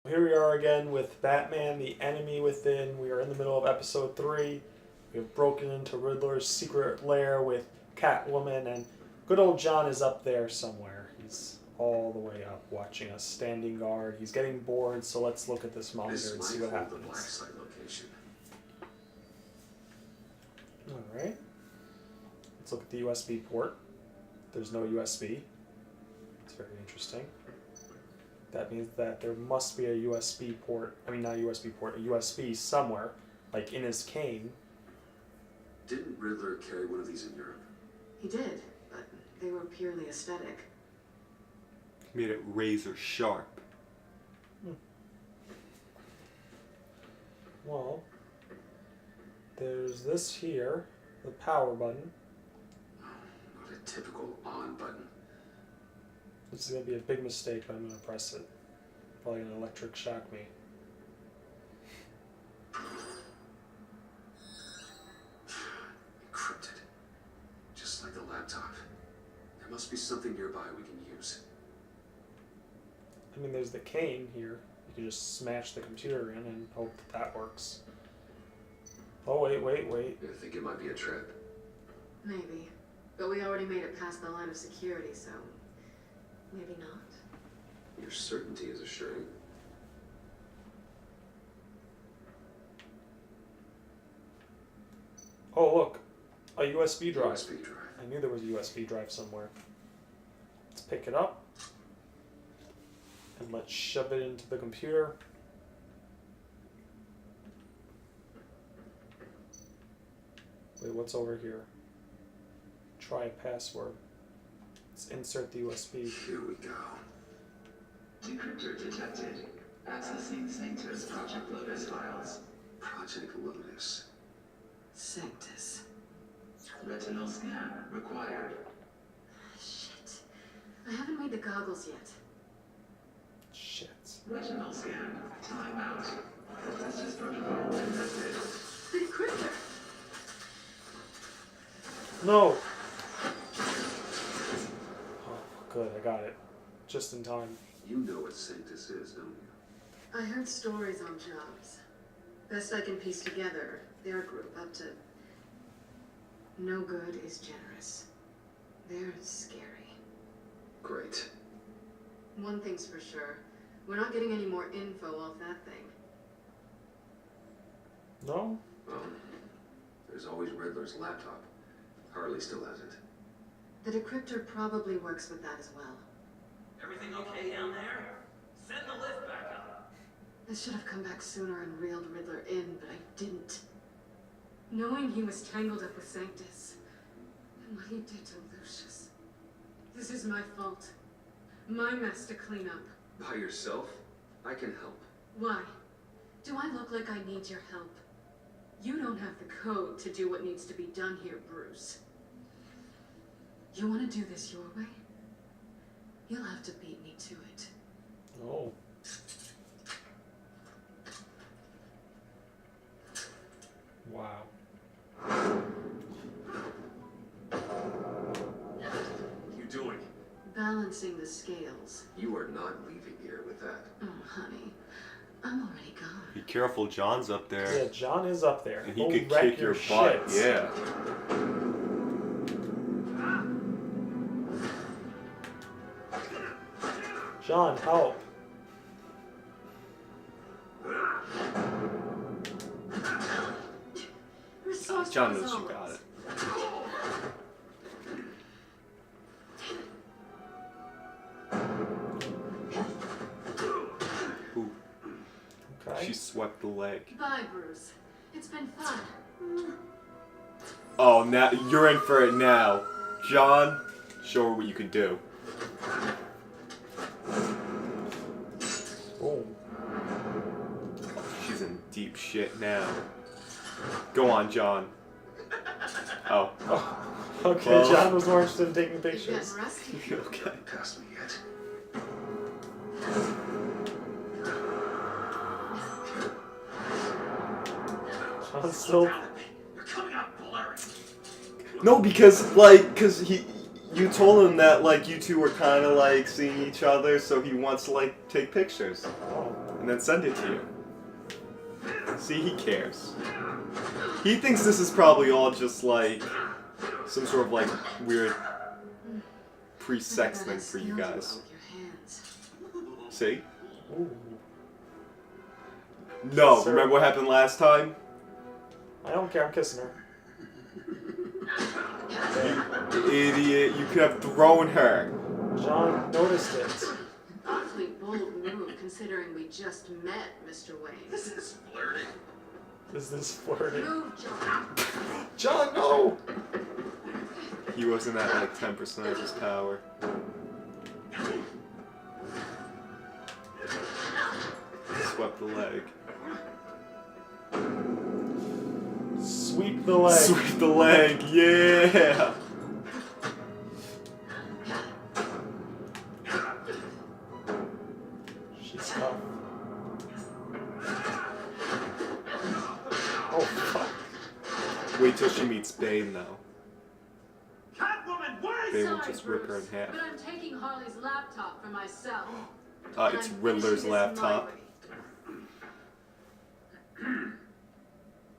Here we are again with Batman, the Enemy Within. We are in the middle of episode 3. We have broken into Riddler's secret lair with Catwoman, and good old John is up there somewhere. He's all the way up watching us, standing guard. He's getting bored, so let's look at this monitor and see what happens. The black site location. Alright. Let's look at the USB port. There's no USB. It's very interesting. That means that there must be a USB port, I mean not a USB port, a USB somewhere, like in his cane. Didn't Riddler carry one of these in Europe? He did, but they were purely aesthetic. Made it razor sharp. Well, there's this here, the power button. Not a typical on button. This is going to be a big mistake, but I'm going to press it. Probably going to electric shock me. Encrypted. Just like the laptop. There must be something nearby we can use. I mean, there's the cane here. You can just smash the computer in and hope that that works. Oh, wait. I think it might be a trap. Maybe. But we already made it past the line of security, so maybe not. Your certainty is assuring. Oh, look. A USB drive. USB drive. I knew there was a USB drive somewhere. Let's pick it up. And let's shove it into the computer. Wait, what's over here? Try a password. Let's insert the USB. Here we go. Decryptor detected. Accessing Sanctus Project Lotus files. Project Lotus. Sanctus. Retinal scan required. Shit. I haven't made the goggles yet. Shit. Retinal scan. Timeout. Professor's protocol detected. The decryptor! No! Oh, good, I got it. Just in time. You know what Sanctus is, don't you? I heard stories on jobs. Best I can piece together, their group up to no good is generous. They're scary. Great. One thing's for sure. We're not getting any more info off that thing. No? Well, there's always Riddler's laptop. Harley still has it. The decryptor probably works with that as well. Everything okay down there? Send the lift back up. I should have come back sooner and reeled Riddler in, but I didn't. Knowing he was tangled up with Sanctus, and what he did to Lucius. This is my fault. My mess to clean up. By yourself? I can help. Why? Do I look like I need your help? You don't have the code to do what needs to be done here, Bruce. You want to do this your way? You'll have to beat me to it. Oh. Wow. What you doing? Balancing the scales. You are not leaving here with that. Oh, honey. I'm already gone. Be careful, John's up there. Yeah, John is up there. And he He'll could wreck kick your butt. shit. Yeah. John, help. Resourceful John as knows you always. got it. Ooh, Okay. she swept the leg. Bye, Bruce. It's been fun. Oh, now you're in for it now. John, show her what you can do. Boom. She's in deep shit now. Go on, John. Oh. Okay, Well. John was more interested in taking You're pictures. getting rusty. You okay? Past me yet. John's still... You're coming out blurry. No, cause you told him that like you two were kind of like seeing each other, so he wants to like take pictures. Oh. and then send it to you. See, he cares. He thinks this is probably all just like some sort of like weird pre-sex thing for you guys. See? Ooh. No, Sir. remember what happened last time? I don't care. I'm kissing her. You idiot! You could have thrown her. John noticed it. Awfully bold move, considering we just met, Mr. Wayne. This is flirting. Is this flirting? Move, John. John, no! He wasn't at like 10% of his power. Swept the leg. Sweep the leg. Sweep the leg, yeah! She's tough. Oh, fuck. Wait till she meets Bane though. Catwoman, wait! Bane will just rip her in half. But I'm taking Harley's laptop for myself. It's Riddler's laptop.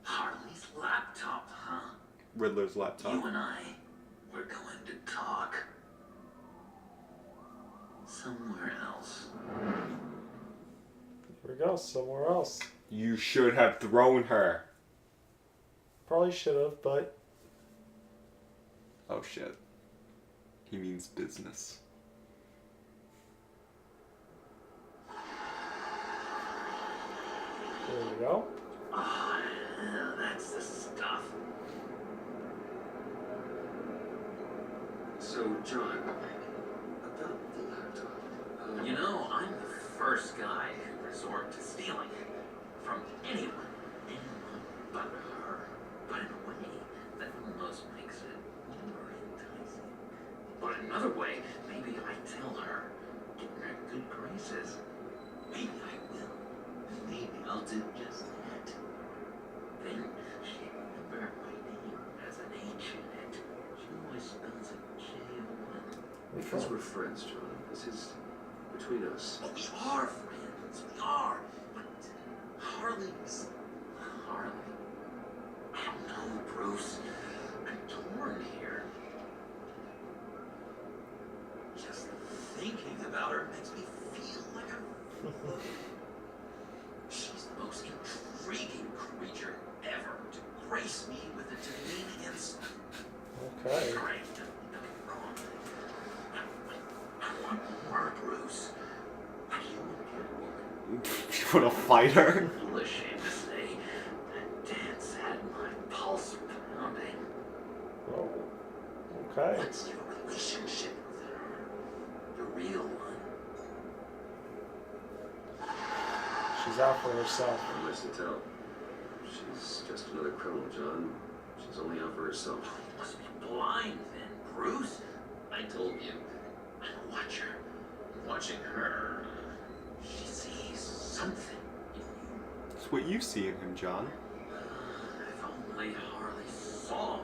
Harley's laptop, huh? Riddler's laptop. You and I, we're going to talk. Somewhere else. Here we go, somewhere else. You should have thrown her. Probably should have, but Oh shit. He means business. there we go. Oh, that's the stuff. So, John, about the laptop. You know, I'm the first guy who resort to stealing from anyone but her. But in a way, that almost makes it more enticing. But in another way, maybe I tell her, get in her good graces. Maybe I will. Maybe I'll do just that. Then she'll remember my name as an H in it. She always spells it J-O-N. Because we're friends, John. This is between us. But we are friends. We are. But Harley's Harley. I don't know, Bruce. I'm torn here. Just thinking about her makes me feel like I'm. She's the most intriguing creature ever to grace me with a demeaning insult. Okay. Sorry, don't get me wrong. I want more, Bruce. You and Catwoman. You wanna fight her? I'm a little ashamed to say that Dad's had my pulse pounding. Oh. Okay. What's your relationship with her? The real one? She's out for herself. How much to tell? She's just another criminal, John. She's only out for herself. You must be blind then, Bruce. I told you. I'm a watcher. Watching her. She sees something in you. It's what you see in him, John. If only Harley saw me.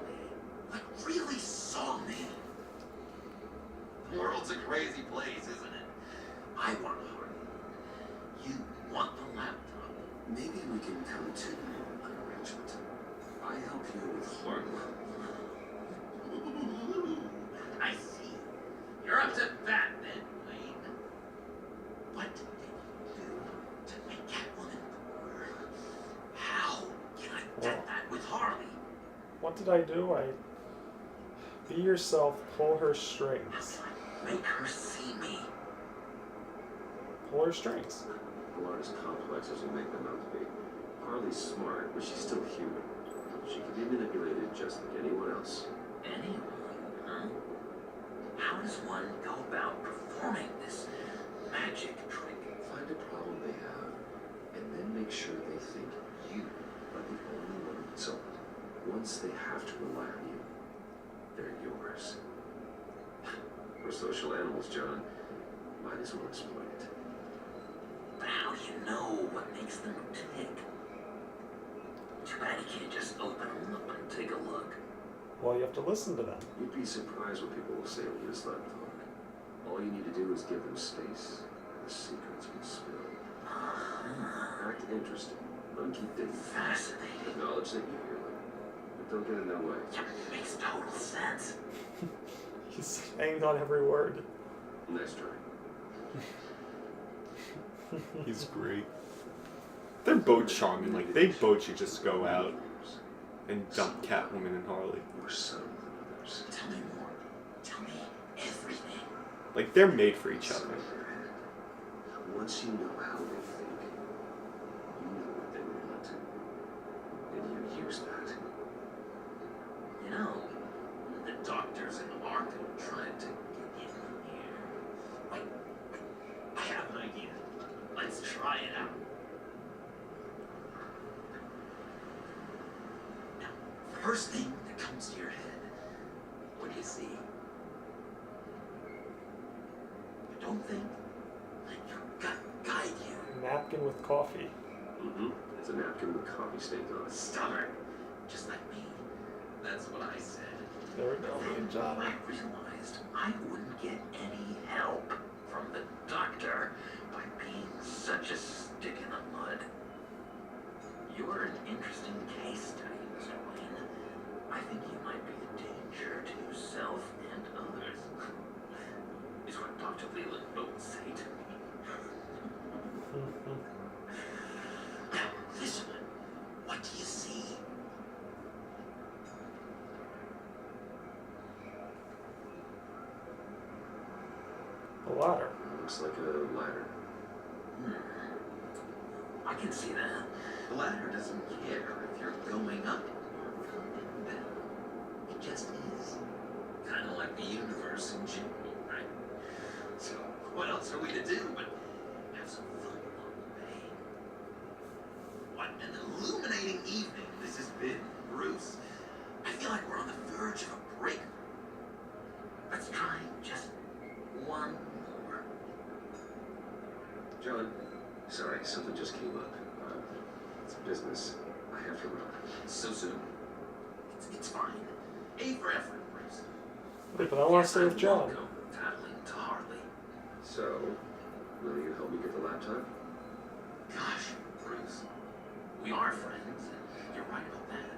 Like, really saw me. The world's a crazy place, isn't it? I want Harley. You want the laptop. Maybe we can come to an arrangement. I help you with Harley. I see. You're up to bat then, Wayne. What did you do to make Catwoman poor? How can I get that with Harley? What did I do? Be yourself, pull her strings. Make her see me. Pull her strings. People aren't as complex as you make them out to be. Harley's smart, but she's still human. She can be manipulated just like anyone else. Anyone, huh? How does one go about performing this magic trick? Find a problem they have, and then make sure they think you are the only one who can solve it. Once they have to rely on you, they're yours. We're social animals, John. Might as well exploit it. But how do you know what makes them tick? Too bad you can't just open them up and take a look. Well, you have to listen to them. You'd be surprised what people will say when you just let them talk. All you need to do is give them space, and the secrets will spill. Act interesting. Let them keep digging. Fascinating. Acknowledge that you hear them. But don't get in their way. Yeah, it makes total sense. He's hanging on every word. Nice try. He's great. They're both charming. Like, they both should just go out and dump Catwoman and Harley. More subtle than others. Tell me more. Tell me everything. Like, they're made for each other. Once you know how they think, you know what they want. And you use that. You know, the doctors in Arkham tried to get in here. Wait, I have an idea. Let's try it out. Now, first thing that comes to your head, what do you see? Don't think. Let your gut guide you. Napkin with coffee. Mm-hmm. It's a napkin with coffee stains on it. Stubborn, just like me. That's what I said. There we go. Then Good job. I realized I wouldn't get any help from the doctor by being such a stick in the mud. You're an interesting case study, Mr. Wayne. I think you might be a danger to yourself and others. Is what Dr. Leland would say to me. Now, listen. What do you see? A ladder. Looks like a ladder. I can see that. The ladder doesn't care if you're going up or going down. It just is. Kind of like the universe in general, right? So, what else are we to do but have some fun along the way? What an illuminating evening this has been, Bruce. I feel like we're on the verge of a break. Let's try just one more. John, sorry, something just came up. It's business. I have to run. So soon? It's fine. A for effort, Bruce. Wait, but I want to stay with John. Welcome, tattling to Harley. So, will you help me get the laptop? Gosh, Bruce. We are friends, and you're right about that.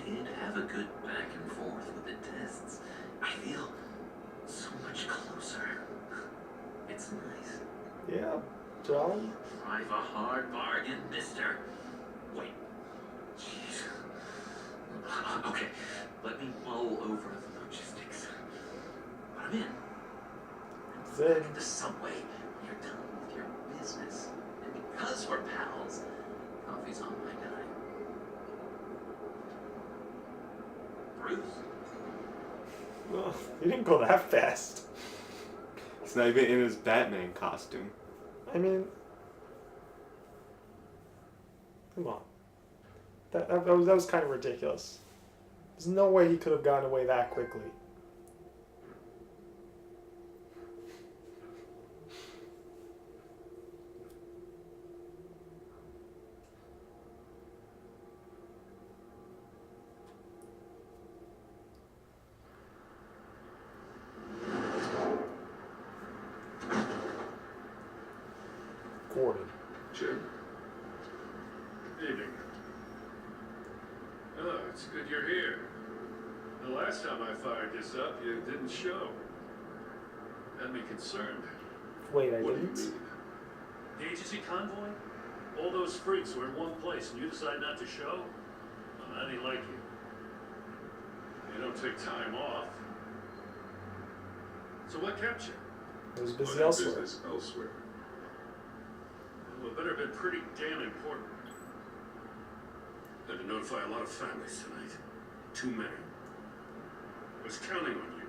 And we did have a good back and forth with the tests. I feel so much closer. It's nice. Yeah, John. Drive a hard bargain, mister. Wait. Jeez. Okay, let me mull over the logistics. But I'm in. It's in. Get the subway when you're done with your business. And because we're pals, coffee's on my dime. Bruce? Well, you didn't go that fast. He's not even in his Batman costume. I mean, come on. That was kind of ridiculous. There's no way he could have gotten away that quickly. Gordon. Jim? Evening. Oh, it's good you're here. The last time I fired this up, you didn't show. Had me concerned. Wait, I What do you didn't? mean? The agency convoy? All those freaks were in one place and you decide not to show? Well, that ain't like you. You don't take time off. So what kept you? I was What busy in elsewhere. business elsewhere? Well, it better have been pretty damn important. Had to notify a lot of families tonight. Too many. I was counting on you.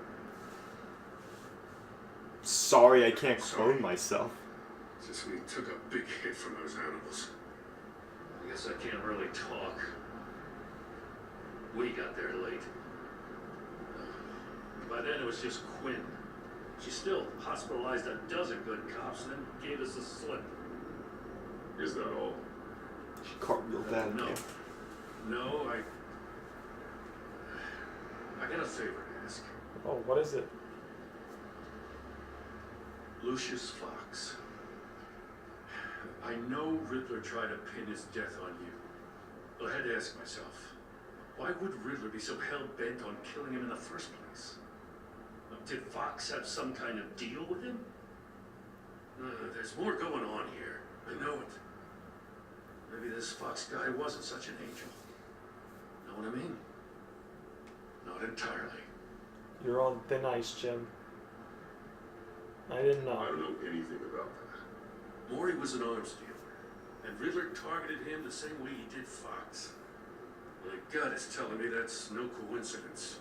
Sorry, I can't clone myself. Since we took a big hit from those animals. I guess I can't really talk. We got there late. By then it was just Quinn. She still hospitalized a dozen good cops, then gave us the slip. Is that all? She cartwheeled down No. there. No, I got a favor to ask. Oh, what is it? Lucius Fox. I know Riddler tried to pin his death on you. But I had to ask myself, why would Riddler be so hell-bent on killing him in the first place? Did Fox have some kind of deal with him? There's more going on here. I know it. Maybe this Fox guy wasn't such an angel. Know what I mean? Not entirely. You're on thin ice, Jim. I didn't know. I don't know anything about that. Maury was an arms dealer, and Riddler targeted him the same way he did Fox. My gut is telling me that's no coincidence.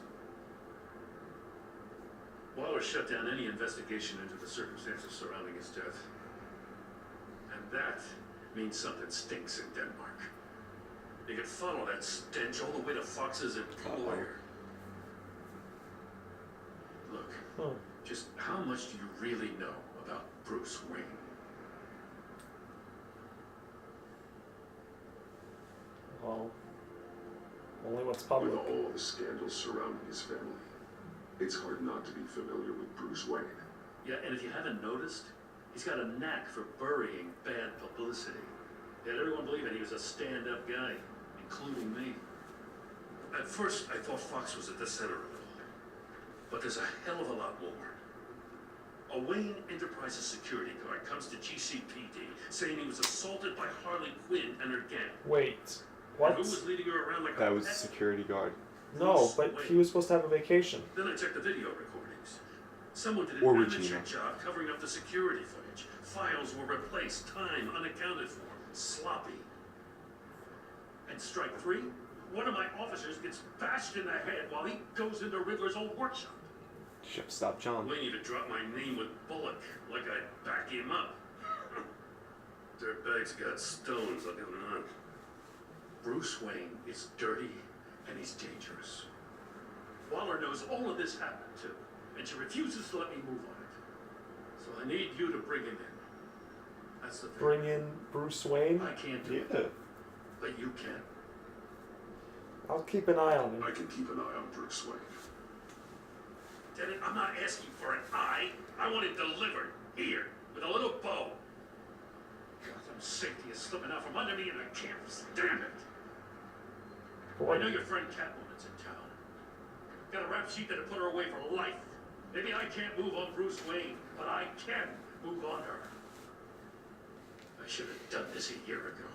Waller shut down any investigation into the circumstances surrounding his death. And that means something stinks in Denmark. You can follow that stench all the way to Fox's employer. Look, just how much do you really know about Bruce Wayne? Well, only what's public. With all the scandals surrounding his family, it's hard not to be familiar with Bruce Wayne. Yeah, and if you haven't noticed, he's got a knack for burying bad publicity. He had everyone believing he was a stand-up guy, including me. At first, I thought Fox was at the center of it all. But there's a hell of a lot more. A Wayne Enterprises security guard comes to GCPD saying he was assaulted by Harley Quinn and her gang. Wait, And what? who was leading her around like That a was a pet? security guard. No, but he was supposed to have a vacation. Then I checked the video recordings. Someone did an Or amateur Regina. job covering up the security footage. Files were replaced, time unaccounted for, sloppy. And strike three, one of my officers gets bashed in the head while he goes into Riddler's old workshop. Ship stop John. Wayne even dropped my name with Bullock, like I'd back him up. Dirtbag's got stones like him on. Bruce Wayne is dirty and he's dangerous. Waller knows all of this happened too, and she refuses to let me move on it. So I need you to bring him in. That's the thing. Bring in Bruce Wayne? I can't do Yeah. it, but you can. I'll keep an eye on him. I can keep an eye on Bruce Wayne. Damn it, I'm not asking for an eye. I want it delivered, here, with a little bow. Gotham's safety is slipping out from under me and I can't stand it. I know your friend Catwoman's in town. Got a rap sheet that'll put her away for life. Maybe I can't move on Bruce Wayne, but I can move on her. I should have done this a year ago.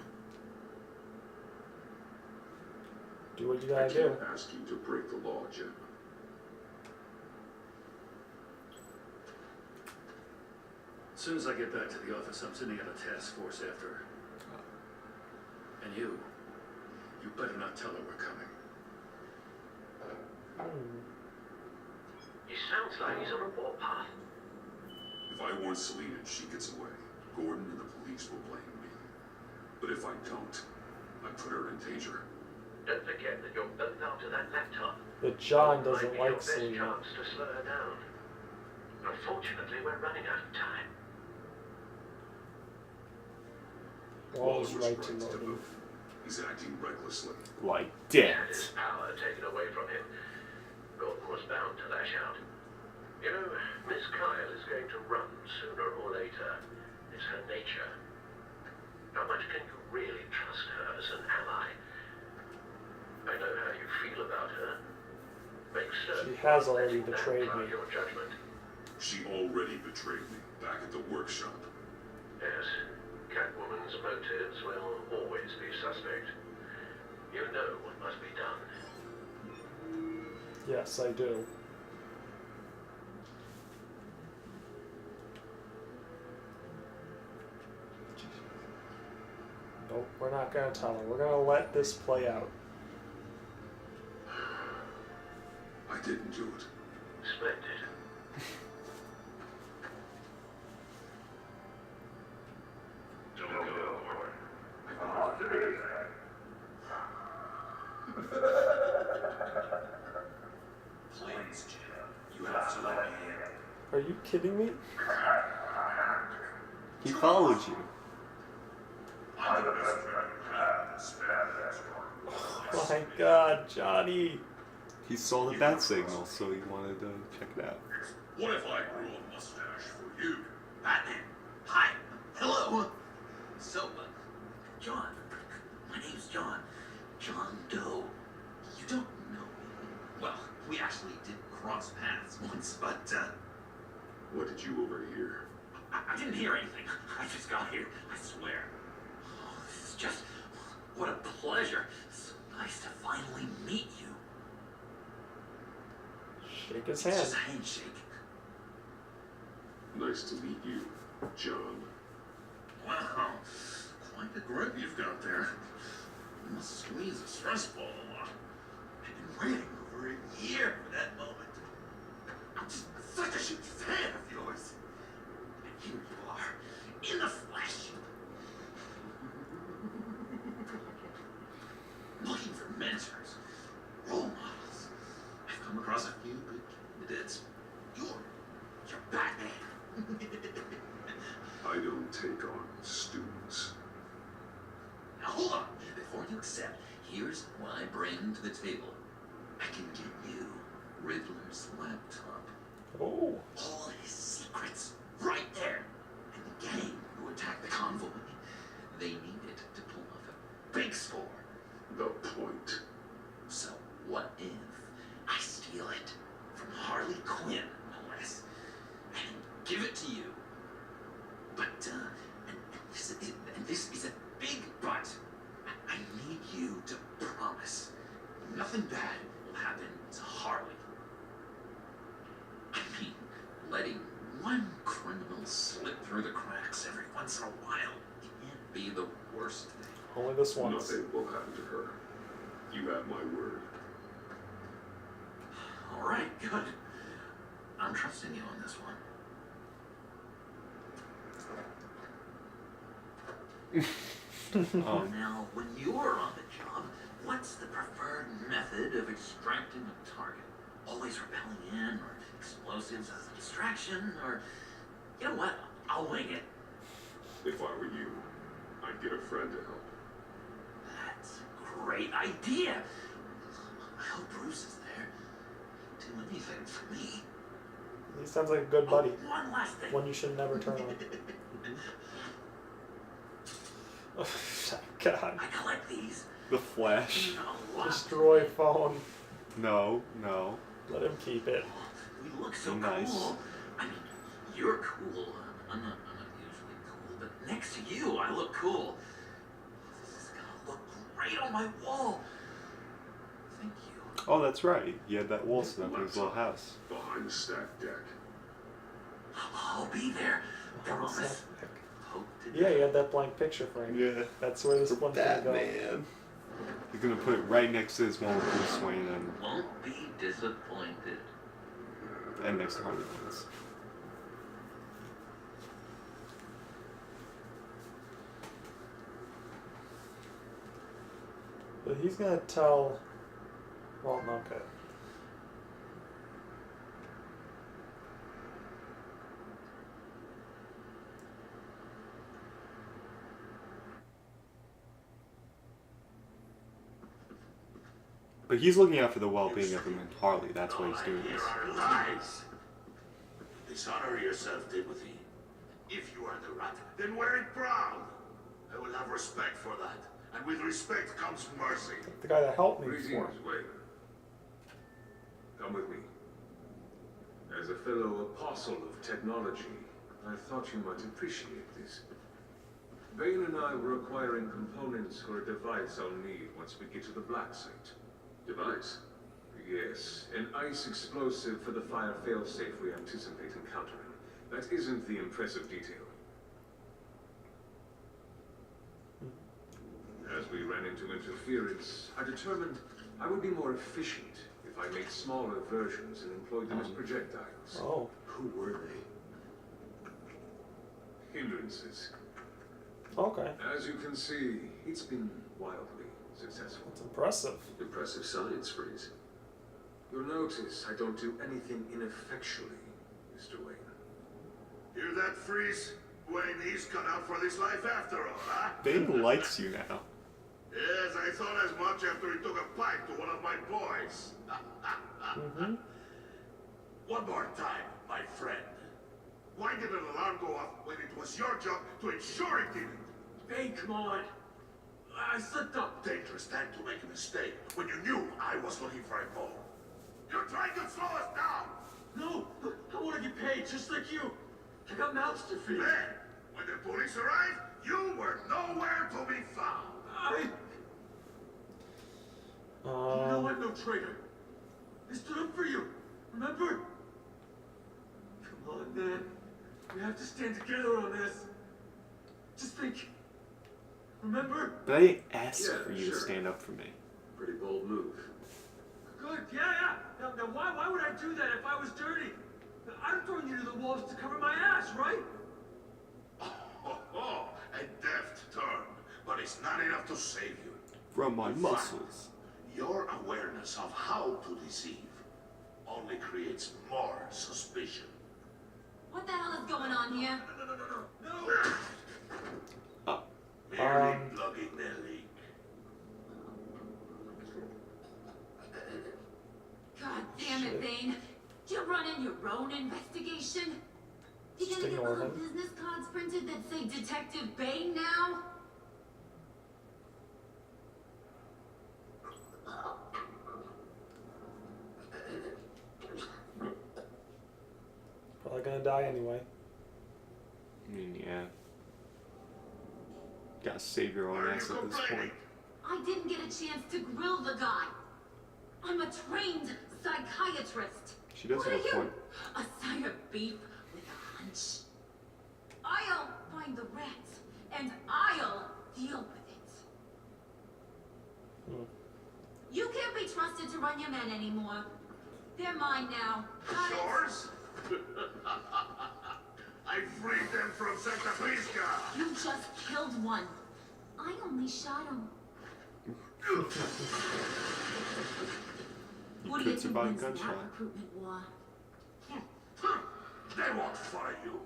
Do what you I gotta do. can't ask you to break the law, Jim. As soon as I get back to the office, I'm sending out a task force after her. And you better not tell her we're coming. He sounds like he's on a warpath. If I warn Selina and she gets away, Gordon and the police will blame me. But if I don't, I put her in danger. Don't forget that you're both after that laptop. But John Might doesn't be your like best Selina. chance to slow her down. Unfortunately, we're running out of time. Waller's Waller was right to right to Logan. move. He's acting recklessly. Like He dead. had his power taken away from him. Gordon was bound to lash out. You know, Miss Kyle is going to run sooner or later. It's her nature. How much can you really trust her as an ally? I know how you feel about her. Make certain She has you don't let already that betrayed cloud me. your judgment. She already betrayed me back at the workshop. Yes, Catwoman's motives will always be suspect. You know what must be done. Yes, I do. Nope, we're not gonna tell her. We're gonna let this play out. I didn't do it. Splendid. Don't go. Please, Jim. You have to let me in. Are you kidding me? He followed you. I'm the best friend you have. Spare that Oh my god, Johnny! He saw the bat signal, so he wanted to check it out. What if I grew a mustache for you? Batman. Hi. Hello. So, John, my name's John. John Doe. You don't know me. Well, we actually did cross paths once, but, What did you overhear? I didn't hear anything. I just got here, I swear. Oh, this is just... What a pleasure. So nice to finally meet you. Shake his It's hand. just a handshake. Nice to meet you, John. Wow. Quite the grip you've got there. You must squeeze a stress ball a lot. I've been waiting over a year for that moment. I'm just such a huge fan of yours. And here you are, in the flesh. Looking for mentors, role models. I've come across a few good candidates. You're Batman. I don't take on students. Now hold on. Before you accept, here's what I bring to the table. I can get you Riddler's laptop. Oh. All his secrets right there. And the gang who attacked the convoy, they need it to pull off a big score. The point. So what if I steal it from Harley Quinn, no less, and give it to you? But, and this is a big but. I need you to promise nothing bad will happen to Harley. I mean, letting one criminal slip through the cracks every once in a while can't be the worst thing. Only this once. Nothing will happen to her. You have my word. All right, good. I'm trusting you on this one. Now, when you're on the job, what's the preferred method of extracting a target? Always rappelling in, or explosives as a distraction, or... You know what? I'll wing it. If I were you, I'd get a friend to help. That's a great idea. I hope Bruce is there. He'd do anything for me. He sounds like a good buddy. Oh, one last thing. One you should never turn on. Oh, God. I collect these. The Flash. A lot. Destroy phone. No, no. Let him keep it. We look so Nice. cool. I mean, you're cool. I'm not usually cool, but next to you, I look cool. This is gonna look great on my wall. Thank you. Oh, that's right. He had that wall set up in his little house. Behind the stacked deck. I'll be there. Promise. Hope to Yeah, he had that blank picture frame. Yeah. That's where this one's gonna go. Batman. He's gonna put it right next to his one with Bruce Wayne Won't be disappointed. and next to Harley Quinn's. But he's gonna tell. Well, okay. But he's looking out for the well-being of him and Harley. That's why he's doing this. Lies. Dishonor yourself, Timothy. If you are the rat, then wear it proud. I will have respect for that. And with respect comes mercy. The guy that helped me before. Greetings, Wayne. Come with me. As a fellow apostle of technology, I thought you might appreciate this. Bane and I were acquiring components for a device I'll need once we get to the black site. Device? Yes, an ice explosive for the fire failsafe we anticipate encountering. That isn't the impressive detail. As we ran into interference, I determined I would be more efficient if I made smaller versions and employed them as projectiles. Oh. Who were they? Hindrances. Okay. As you can see, it's been wildly successful. That's impressive. Impressive science, Freeze. You'll notice I don't do anything ineffectually, Mr. Wayne. Hear that, Freeze? Wayne, he's cut out for this life after all, huh? Bane likes you now. Yes, I thought as much after he took a pipe to one of my boys. Mm-hmm. One more time, my friend. Why did an alarm go off when it was your job to ensure it didn't? Hey, come on. I slipped up. Dangerous time to make a mistake when you knew I was looking for a phone. You're trying to slow us down. No, I want to get paid just like you. I got mouths to feed. Then, when the police arrived, you were nowhere to be found. You know I'm no traitor. I stood up for you. Remember? Come on, man. We have to stand together on this. Just think. Remember? But I didn't ask Yeah, for you to sure. stand up for me. Pretty bold move. Good. Yeah. Now why would I do that if I was dirty? I'm throwing you to the wolves to cover my ass, right? Oh, a deft turn, but it's not enough to save you. From my In muscles. fact, your awareness of how to deceive only creates more suspicion. What the hell is going on here? No. Oh. Merely plugging their leak. God damn it, Bane. You're running your own investigation? You Just gonna get ignore little him. business cards printed that say Detective Bane now? Probably gonna die anyway. I mean, yeah. Gotta save your own Why are ass you at this complaining? point. I didn't get a chance to grill the guy. I'm a trained psychiatrist. She does What have are a you? point. A side of beef with a hunch. I'll find the rats, and I'll deal with it. You can't be trusted to run your men anymore. They're mine now. Got it? Yours? I freed them from Santa Prisca. You just killed one. I only shot him. What do you Could think survive wins that gunshot. recruitment war? Huh, they won't fire you.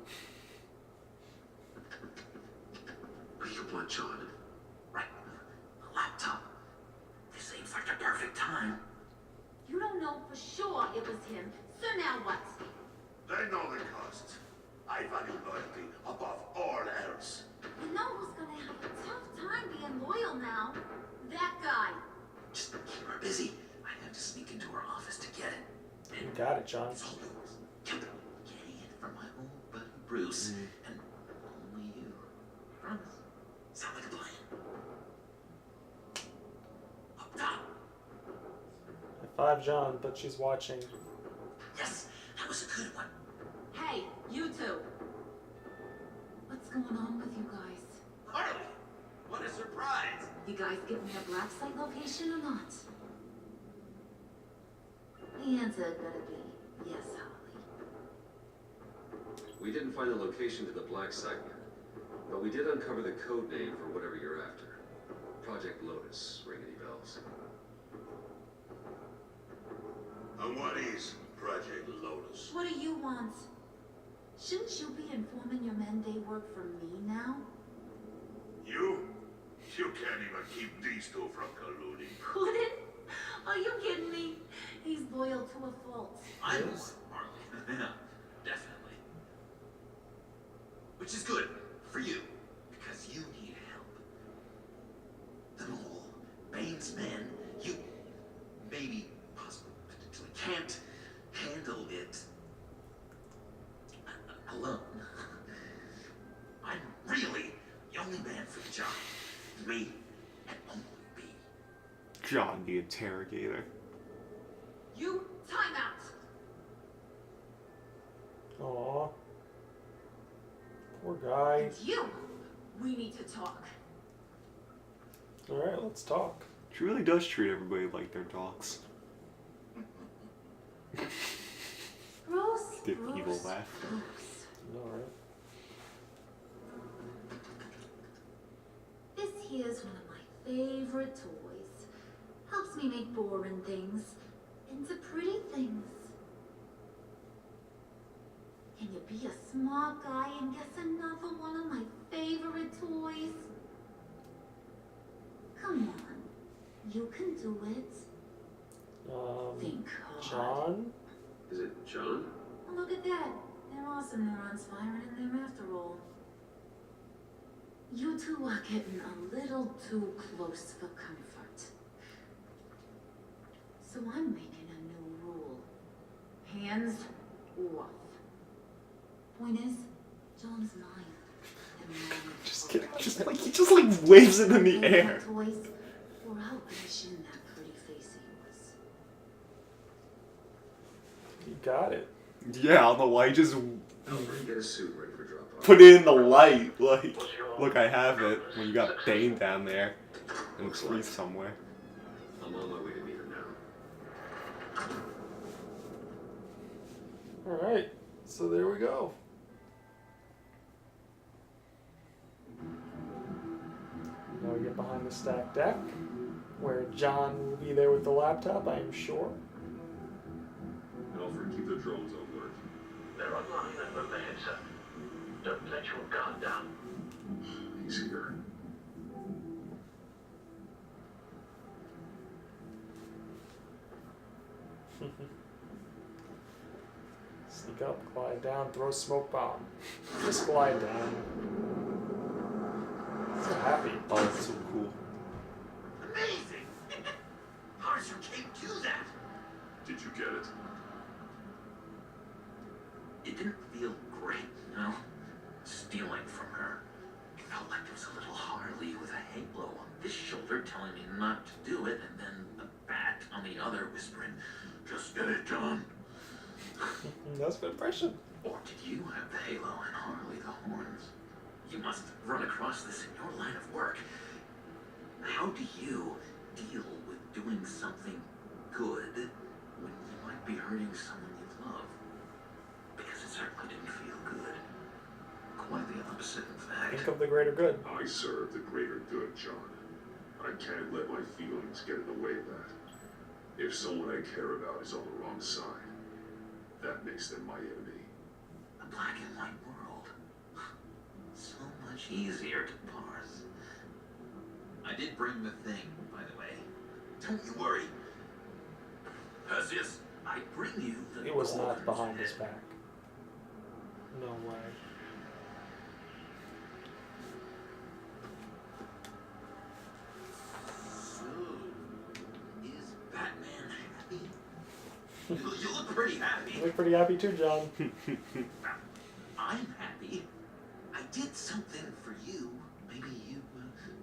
What do you want, John? Right. A laptop. This seems like the perfect time. You don't know for sure it was him. So now what? They know the cost. I value loyalty above all else. You know who's gonna have a tough time being loyal now? That guy. Just keep her busy. I have to sneak into her office to get it. You got it, John. It's all yours. Getting it from my old buddy Bruce, and only you. Promise. Sound like a plan. Up top. High five, John, but she's watching. Yes, that was a good one. Hey, you two. What's going on with you guys? Harley, what a surprise. You guys give me a black site location or not? The answer better be yes, Holly. We didn't find the location to the black site yet, but we did uncover the code name for whatever you're after. Project Lotus. Ring any bells? And what is Project Lotus? What do you want? Shouldn't you be informing your men they work for me now? You? You can't even keep these two from colluding. Puddin'? Are you kidding me? He's loyal to a fault. I Yes. was Harley. Yeah, definitely. Which is good for you, because you need help. The mole, Bane's men, you maybe, possibly, potentially can't handle it alone. I'm really the only man for the job. Me and only me. John the interrogator. You time out. Aw. Poor guy. And you, we need to talk. Alright, let's talk. She really does treat everybody like their dogs. Bruce, The Bruce, evil laugh. Bruce. Alright. This here's one of my favorite toys. Helps me make boring things into pretty things. Can you be a smart guy and guess another one of my favorite toys? Come on, you can do it. Think hard. John? Is it John? Oh, look at that. There are some neurons firing in there after all. You two are getting a little too close for comfort. So I'm making a new rule. Hands off. Point is, John's mine. And mine is Just forever. kidding. Just like he just like waves it in the Play air. with toys, or I'll audition that pretty face of yours. You got it. Yeah, I don't know why he just Alfred, get a suit ready for drop off. put it in the light. Like, look, I have it. When you got Bane down there and freeze somewhere. I'm on my way to meet her now. Alright, so there we go. Now we get behind the stacked deck, where John will be there with the laptop, I am sure. Alfred, keep the drones on work. They're online and overhead, sir. Don't let your guard down. He's here. Sneak up, glide down, throw a smoke bomb. Just glide down. So happy. Oh, that's so cool. Amazing! How does your cape do that? Did you get it? It didn't feel great, you know? Stealing from her. It felt like there was a little Harley with a halo on this shoulder telling me not to do it, and then a bat on the other whispering, "Just get it done." That's an impression. Or did you have the halo and Harley the horns? You must run across this in your line of work. How do you deal with doing something good when you might be hurting someone you love? Because it certainly didn't feel good. Quite the opposite, in fact. Think of the greater good. I serve the greater good, John. I can't let my feelings get in the way of that. If someone I care about is on the wrong side, that makes them my enemy. A black and white world. So much easier to parse. I did bring the thing, by the way. Don't you worry. Perseus, I bring you the It was not golden behind his thread. back. No way. So, is Batman happy? You look pretty happy. You look pretty happy too, John. I'm happy. I did something for you. Maybe you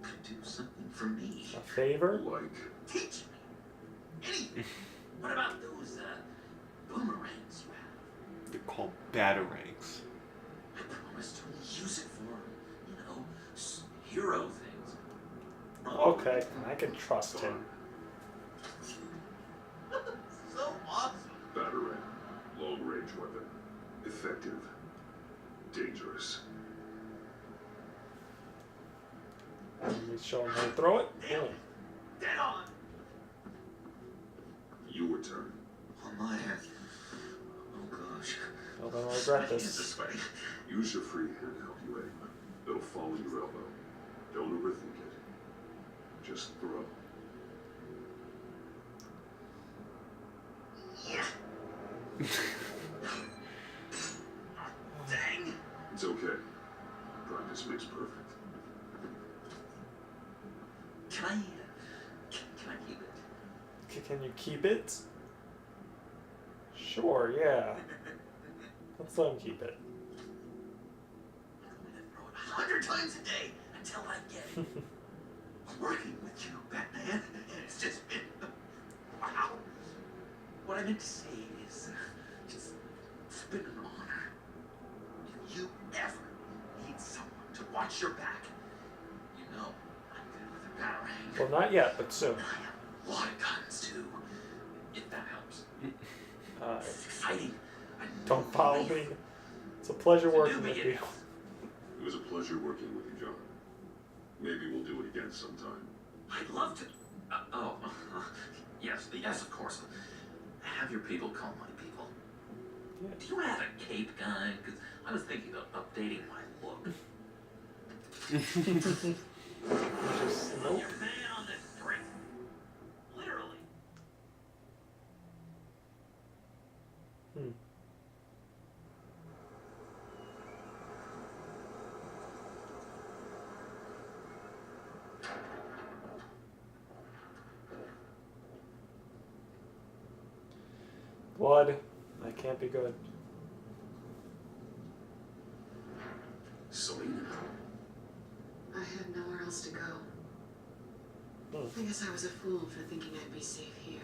could do something for me. A favor? Like, Teach me. Anything. What about those boomerangs you have? They're called batarangs. I promised to use it for, hero things. Okay, I can trust him. So awesome. batarang, long-range weapon, effective, dangerous. Let me show him how to throw it. Boom. Dead on. Your turn. Oh my. Oh gosh. Well, then I'll regret Hands this. are sweaty. Use your free hand to help you aim. It'll fall in your elbow. Don't overthink it. Just throw. Dang. It's okay. Practice makes perfect. Can I keep it? Can you keep it? Sure, yeah. Let's let him keep it. I'm going to throw it 100 times a day until I get it. Working with you, Batman, and it's just been wow. What I meant to say is, it's been an honor. If you ever need someone to watch your back, you know I'm good with a batarang. Well, not yet, but soon. And I have a lot of guns too, if that helps. It's exciting. I Don't follow me. It's a pleasure working with you. It was a pleasure working with you, John. Maybe we'll do it again sometime. I'd love to. Yes, of course. Have your people call my people. Yeah. Do you have a cape guy? Because I was thinking of updating my look. Just, nope. You're man on the street. Literally. Hmm. Blood. That can't be good. Selena? I had nowhere else to go. Hmm. I guess I was a fool for thinking I'd be safe here.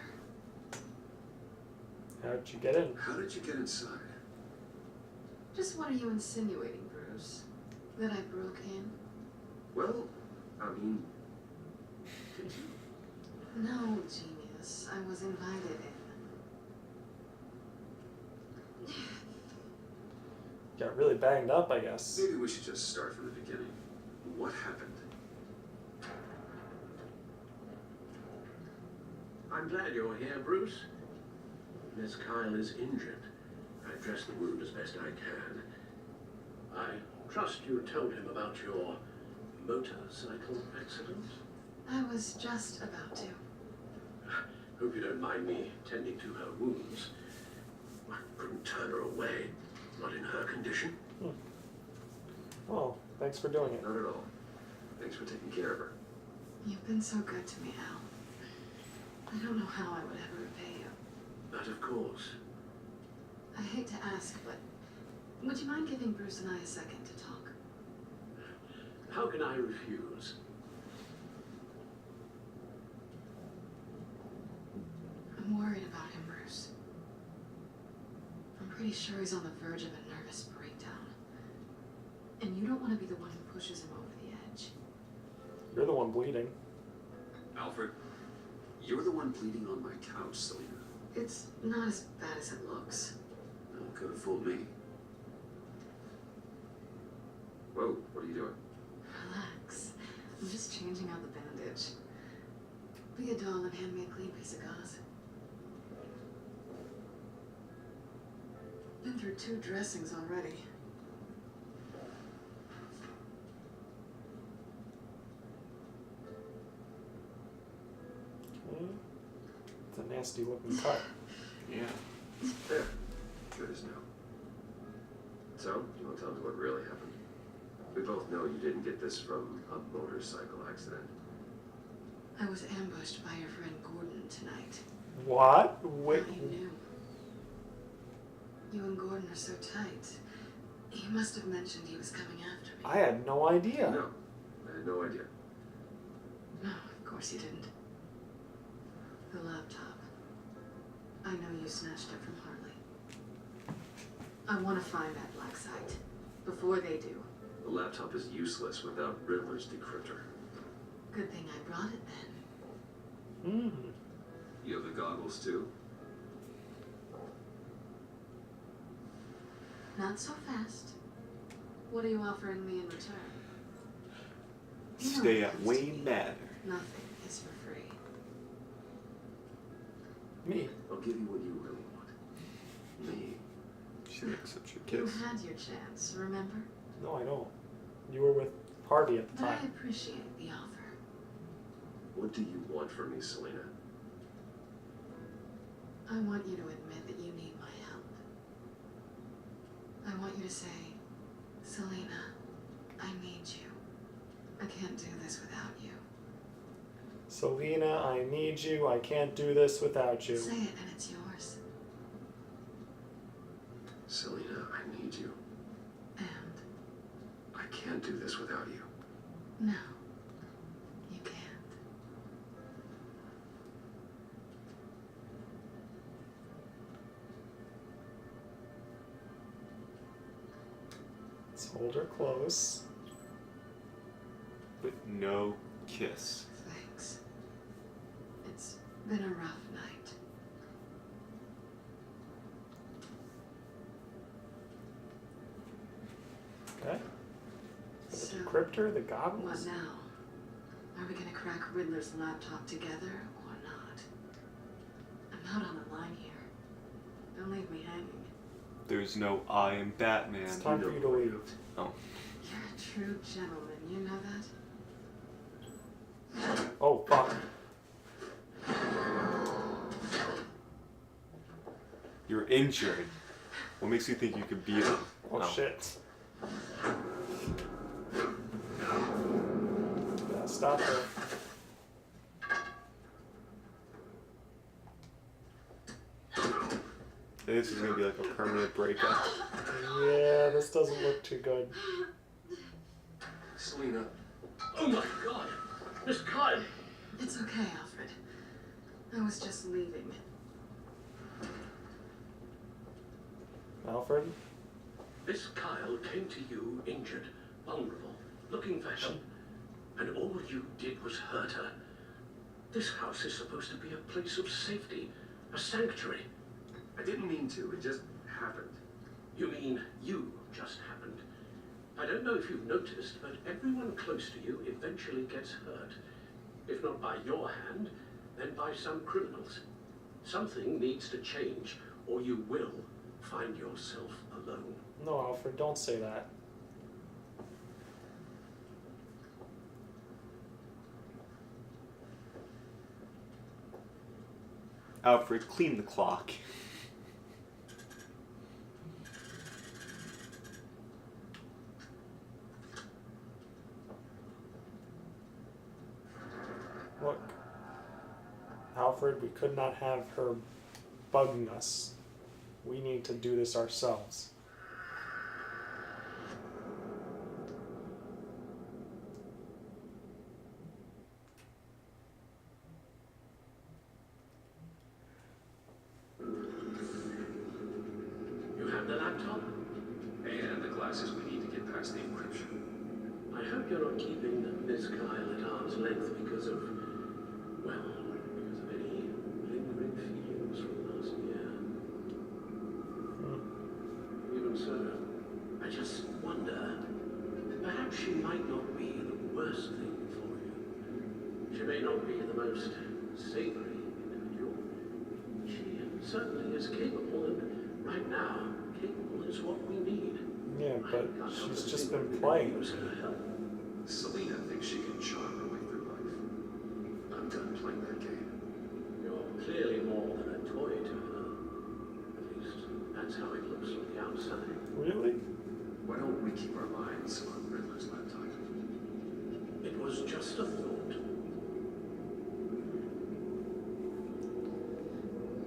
How'd you get in? How did you get inside? Just what are you insinuating, Bruce? That I broke in? Well, I mean, did you? No, genius. I was invited in. Got really banged up, I guess. Maybe we should just start from the beginning. What happened? I'm glad you're here, Bruce. Miss Kyle is injured. I dressed the wound as best I can. I trust you told him about your motorcycle accident. I was just about to. Hope you don't mind me tending to her wounds. I couldn't turn her away, not in her condition. Well, thanks for doing it. Not at all. Thanks for taking care of her. You've been so good to me, Al. I don't know how I would ever repay you. But of course. I hate to ask, but would you mind giving Bruce and I a second to talk? How can I refuse? I'm worried about him, Bruce. I'm pretty sure he's on the verge of a nervous breakdown. And you don't want to be the one who pushes him over the edge. You're the one bleeding. Alfred, you're the one bleeding on my couch, Selena. It's not as bad as it looks. Could have fooled me. Whoa, what are you doing? Relax. I'm just changing out the bandage. Be a doll and hand me a clean piece of gauze. Been through 2 dressings already. Okay. It's a nasty looking cut. Yeah. There. Good as new. So, you want to tell me what really happened? We both know you didn't get this from a motorcycle accident. I was ambushed by your friend Gordon tonight. What? Wait. Thought you knew. You and Gordon are so tight. He must have mentioned he was coming after me. I had no idea. No, I had no idea. No, of course you didn't. The laptop. I know you snatched it from Harley. I want to find that black site. Before they do. The laptop is useless without Riddler's decryptor. Good thing I brought it then. You have the goggles too? Not so fast. What are you offering me in return? You know Stay what at comes to Wayne me. Manor. Nothing is for free. Me. I'll give you what you really want. Me. She accepts your You kiss. had your chance, remember? No, I don't. You were with Harvey at the But I time. appreciate the offer. What do you want from me, Selena? I want you to admit that you need my help. I want you to say, Selena, I need you. I can't do this without you. Selena, I need you. I can't do this without you. Say it and it's yours. Selena, I need you. And I can't do this without you. no, you can't. Let's hold her close. But no kiss. Thanks. It's been a rough night. Okay. The So, decryptor, the what goggles. now? Are we gonna crack Riddler's laptop together or not? I'm out on the line here. Don't leave me hanging. There's no I am Batman. It's time for you to leave. Oh. You're a true gentleman, you know that? Oh, fuck. You're injured. What makes you think you could beat him? Oh, shit. Yeah, stop her. This is gonna be like a permanent breakup. Yeah, this doesn't look too good. Selena, Oh my God! Miss Kyle! It's okay, Alfred. I was just leaving. Alfred? Miss Kyle came to you injured, vulnerable, looking for help. And all you did was hurt her. This house is supposed to be a place of safety, a sanctuary. I didn't mean to. It just happened. You mean you just happened? I don't know if you've noticed, but everyone close to you eventually gets hurt. If not by your hand, then by some criminals. Something needs to change, or you will find yourself alone. No, Alfred, don't say that. Alfred, clean the clock. Look, Alfred, we could not have her bugging us. We need to do this ourselves. You have the laptop? And the glasses we need to get past the encryption. I hope you're not keeping Miss Kyle at arm's length because of, well, because of any lingering feelings from last year. Even so, I just wonder, perhaps she might not be the worst thing for you. She may not be the most savory individual. She certainly is capable, and right now, capable is what we need. Yeah, but she's just been playing. Selena thinks she can charm her way through life. I'm done playing that game. You're clearly more than a toy to her. At least, that's how it looks from the outside. Really? Why don't we keep our minds on Riddler's laptop? It was just a thought.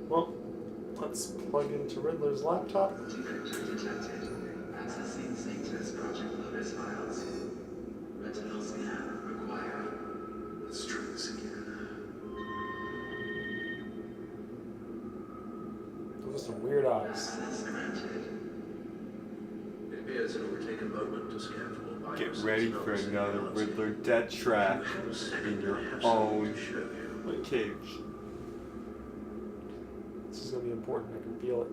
Well, let's plug into Riddler's laptop. Decryption detected. Accessing Sanctus Project Lotus files. Retinal scan required. Let's try this again. Those are some weird eyes. Access granted. It appears it will take a moment to scan for viruses. Get ready for another Riddler death track in your own cage. This is gonna be important. I can feel it.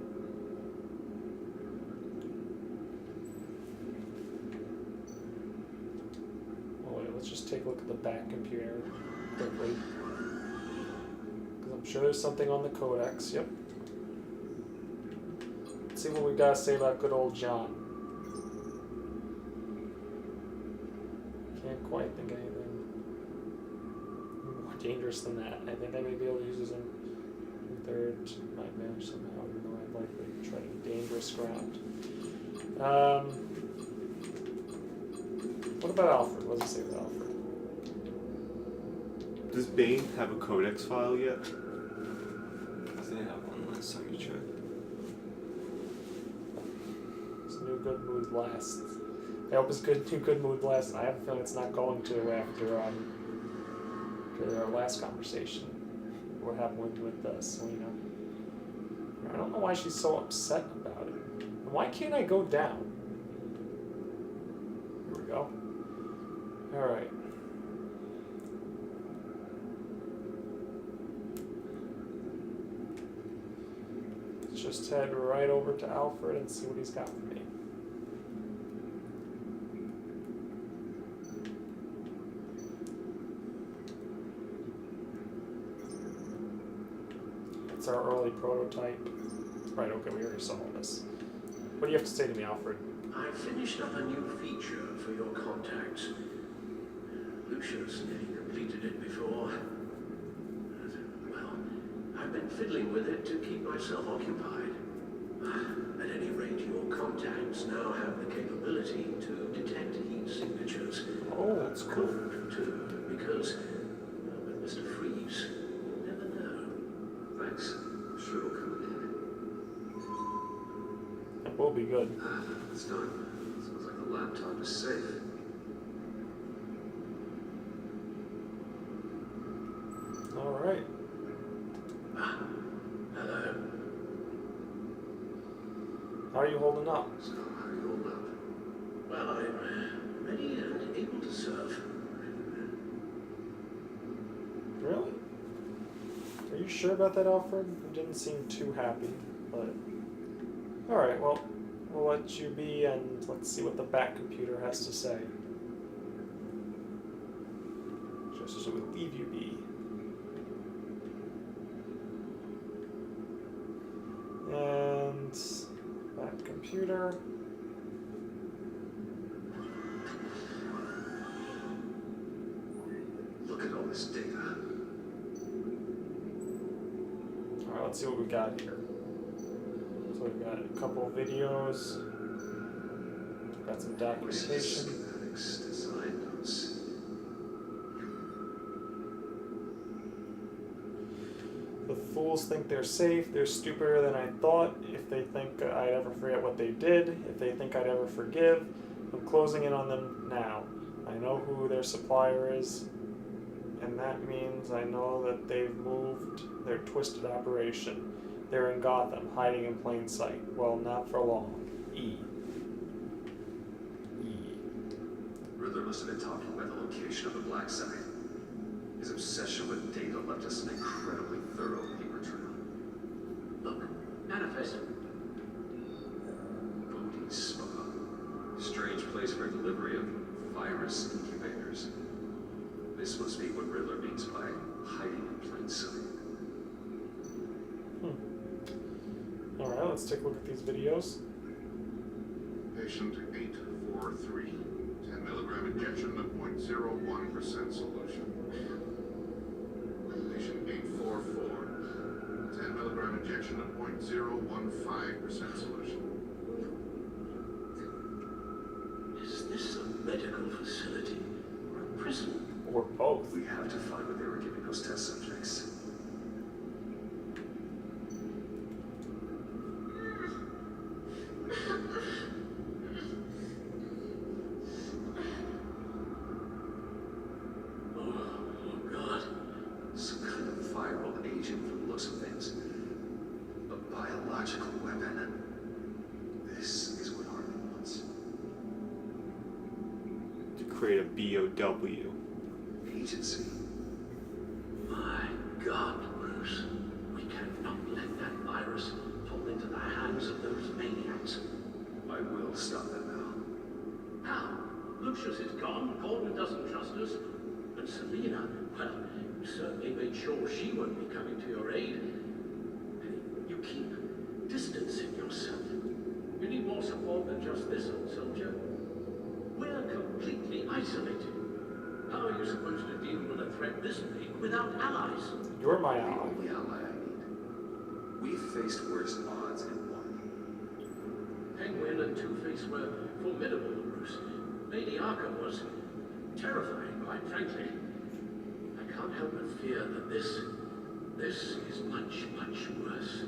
Oh wait, let's just take a look at the back computer quickly. Because I'm sure there's something on the codex. Yep. Let's see what we've got to say about good old John. Can't quite think of anything more dangerous than that. I think I may be able to use this in third my advantage somehow, even though I'd likely try to be dangerous ground. What about Alfred? What does it say about Alfred? Does Bane have a codex file yet? I didn't have one last time you checked. His new good mood lasts. I hope his new good mood lasts. I have a feeling it's not going to after our last conversation. What happened with Selena? I don't know why she's so upset about it. And why can't I go down? Here we go. Alright. Let's just head right over to Alfred and see what he's got for me. It's our early prototype. Right, okay, we already saw all this. What do you have to say to me, Alfred? I finished up a new feature for your contacts. Lucius nearly completed it before. Well, I've been fiddling with it to keep myself occupied. At any rate, your contacts now have the capability to detect heat signatures. Oh, that's cool. Cold, too, because with Mr. Freeze, you never know. Thanks. Sure will come in handy. will be good. It's done. Sounds like the laptop is safe. All right. Hello. How are you holding up? So, how are you holding up? Well, I'm ready and able to serve. Really? Are you sure about that, Alfred? You didn't seem too happy, but... Alright, well, we'll let you be, and let's see what the back computer has to say. Just as it would leave you be. And... back computer... Look at all this data. Alright, let's see what we got here. So we've got a couple of videos, got some documentation. Schematics, design notes. The fools think they're safe, they're stupider than I thought. If they think I'd ever forget what they did, if they think I'd ever forgive, I'm closing in on them now. I know who their supplier is, and that means I know that they've moved their twisted operation. They're in Gotham, hiding in plain sight. Well, not for long. E. Riddler must have been talking about the location of the black site. His obsession with data left us an incredibly thorough paper trail. Look, manifest. Bodhi's Spa. Strange place for delivery of virus incubators. This must be what Riddler means by hiding in plain sight. Alright, let's take a look at these videos. Patient 843. 10 milligram injection of 0.01% solution. Patient 844. 10 milligram injection of 0.015% solution. Is this a medical facility or a prison? Or both. We have to find what they were giving those test subjects. Oh, God. Some kind of viral agent from the looks of things. A biological weapon. This is what Harvey wants. To create a BOW. Agency. My God, Bruce. We cannot let that virus fall into the hands of those maniacs. I will stop them now. How? Lucius is gone, Gordon doesn't trust us, and Selina, well, you certainly made sure she won't be coming to your aid. You keep distancing yourself. You need more support than just this, old soldier. We're completely isolated. How are you supposed to deal with a threat this big without allies? You're my The ally. only ally I need. We faced worse odds and won. Penguin and Two-Face were formidable, Bruce. Lady Arkham was terrifying, quite frankly. I can't help but fear that this is much, much worse.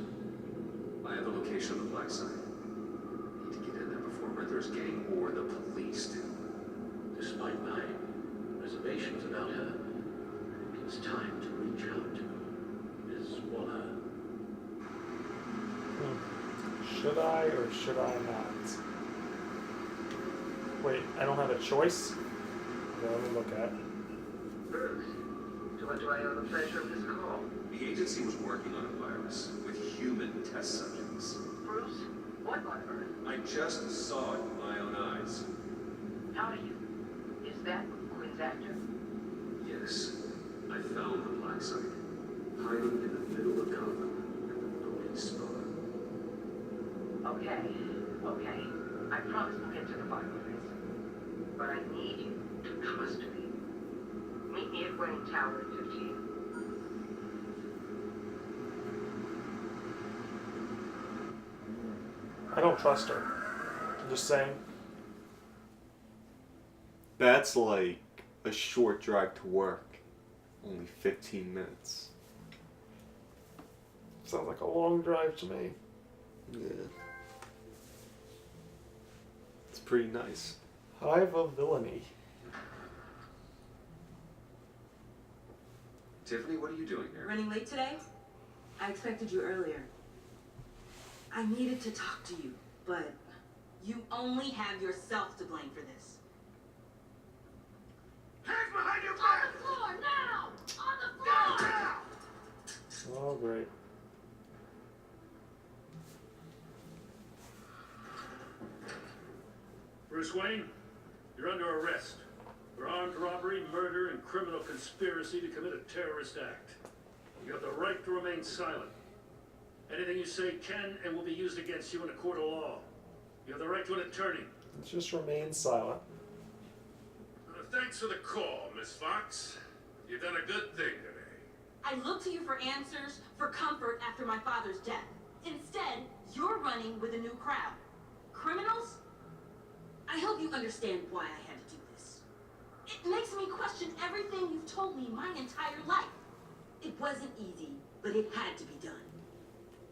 I have the location of the black site. Need to get in there before Riddler's gang or the police do. Despite my reservations about her, I think it's time to reach out to Ms. Waller. Should I or should I not? Wait, I don't have a choice? Okay, let me look at. Bruce, to what do I owe the pleasure of this call? The agency was working on a virus with human test subjects. Bruce, what on earth? I just saw it with my own eyes. How do you? Is that Quinn's actor? Yes, I found the black site, hiding in the middle of Gotham at the Bodhi Spa. Okay. I promise we'll get to the bottom of this. But I need you to trust me. Meet me at Wayne Tower at 15. I don't trust her. I'm just saying. That's like a short drive to work. Only 15 minutes. Sounds like a long drive to me. Yeah. pretty nice. Hive of Villainy. Tiffany, what are you doing here? Running late today? I expected you earlier. I needed to talk to you, but you only have yourself to blame for this. Hands behind your On back! the floor now! On the Down, floor! down! Oh, great. Bruce Wayne, you're under arrest for armed robbery, murder, and criminal conspiracy to commit a terrorist act. You have the right to remain silent. Anything you say can and will be used against you in a court of law. You have the right to an attorney. Let's just remain silent. Thanks for the call, Miss Fox. You've done a good thing today. I look to you for answers, for comfort after my father's death. Instead, you're running with a new crowd. Criminals? I hope you understand why I had to do this. It makes me question everything you've told me my entire life. It wasn't easy, but it had to be done.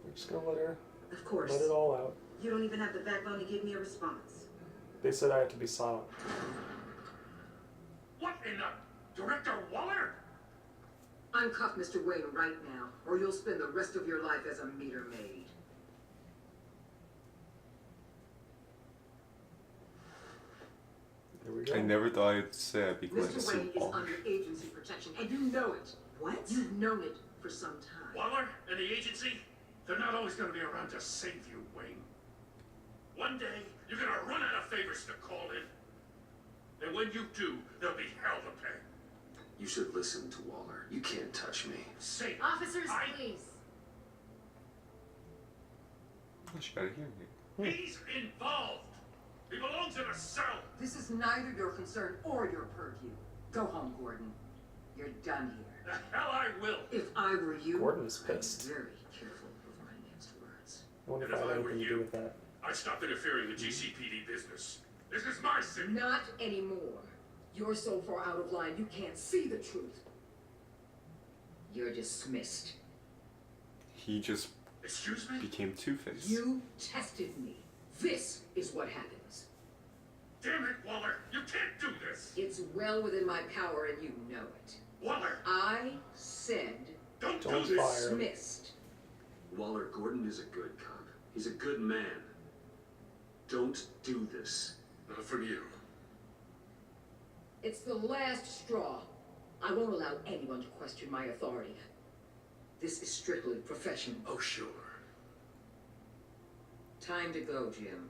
We're just gonna let her Of course. let it all out. You don't even have the backbone to give me a response. They said I had to be silent. What in the... Director Waller? Uncuff Mr. Wayne right now, or you'll spend the rest of your life as a meter maid. There we go. I never thought I'd say I'd be glad to Mr. see Wayne is Paul. under agency protection, and you know it. What? You've known it for some time. Waller and the agency? They're not always going to be around to save you, Wayne. One day, you're going to run out of favors to call in. And when you do, there'll be hell to pay. You should listen to Waller. You can't touch me. Say it. Officers, I- please. Oh, she got a hearing aid. He's involved. He belongs in a cell. This is neither your concern or your purview. Go home, Gordon. You're done here. The hell I will. If I were you, Gordon is I'd be pissed. very careful with my next words. I wonder if And I if had I were anything to do you- with that. I'd stop interfering with GCPD business. This is my city. Not anymore. You're so far out of line you can't see the truth. You're dismissed. He just Excuse me? became Two-Face. You tested me. This is what happens. Damn it, Waller. You can't do this. It's well within my power and you know it. Waller, I said don't Don't do this. fire. dismissed. Waller, Gordon is a good cop. He's a good man. Don't do this. Not from you. It's the last straw. I won't allow anyone to question my authority. This is strictly professional. Oh, sure. Time to go, Jim.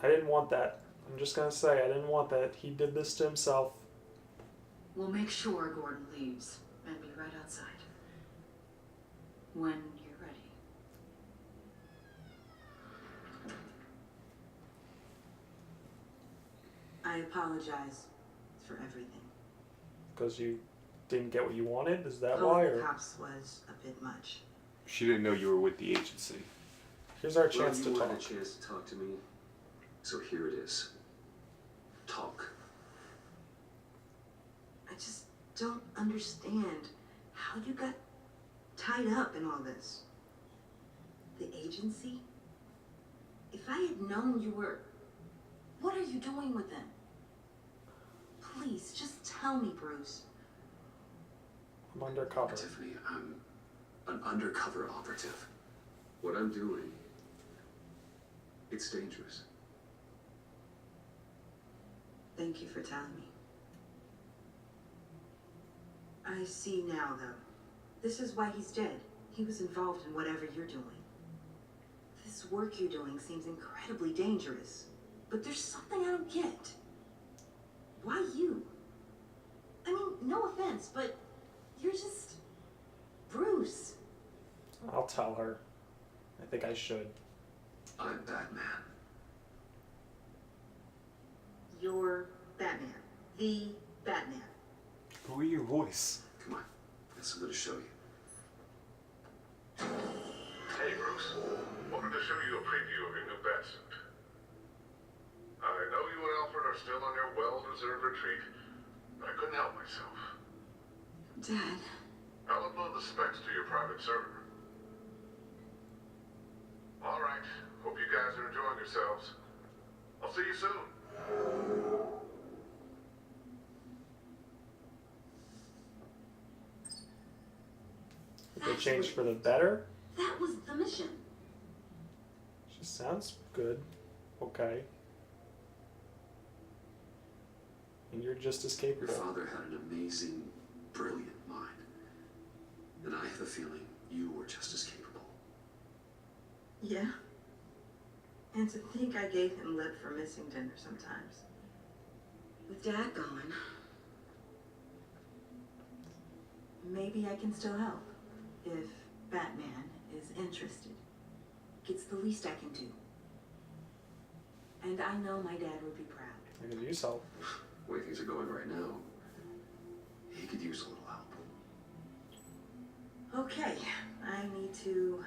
I didn't want that. I'm just gonna say I didn't want that. He did this to himself. We'll make sure Gordon leaves and be right outside. When you're ready. I apologize for everything. Because you didn't get what you wanted? Is that why? Calling the Or cops was a bit much. She didn't know you were with the agency. here's our Well, chance you to wanted talk. a chance to talk to me. So here it is. Talk. I just don't understand how you got tied up in all this. The agency? If I had known you were... What are you doing with them? Please, just tell me, Bruce. I'm undercover. Tiffany, I'm an undercover operative. What I'm doing, it's dangerous. Thank you for telling me. I see now, though. This is why he's dead. He was involved in whatever you're doing. This work you're doing seems incredibly dangerous. But there's something I don't get. Why you? I mean, no offense, but you're just... Bruce. I'll tell her. I think I should. I'm Batman. You're Batman. The Batman. Lower your voice. Come on, got something to show you. Hey, Bruce. Wanted to show you a preview of your new Batsuit. I know you and Alfred are still on your well-deserved retreat, but I couldn't help myself. Dad, I'll upload the specs to your private server. Alright, hope you guys are enjoying yourselves. I'll see you soon. Did they change for the better? That was the mission. She sounds good. Okay. And you're just as Your capable. father had an amazing, brilliant mind. And I have a feeling you were just as capable. Yeah. And to think I gave him lip for missing dinner sometimes. With Dad gone, maybe I can still help. If Batman is interested. It's the least I can do. And I know my dad would be proud. I could use help. The way things are going right now, he could use a little help. Okay, I need to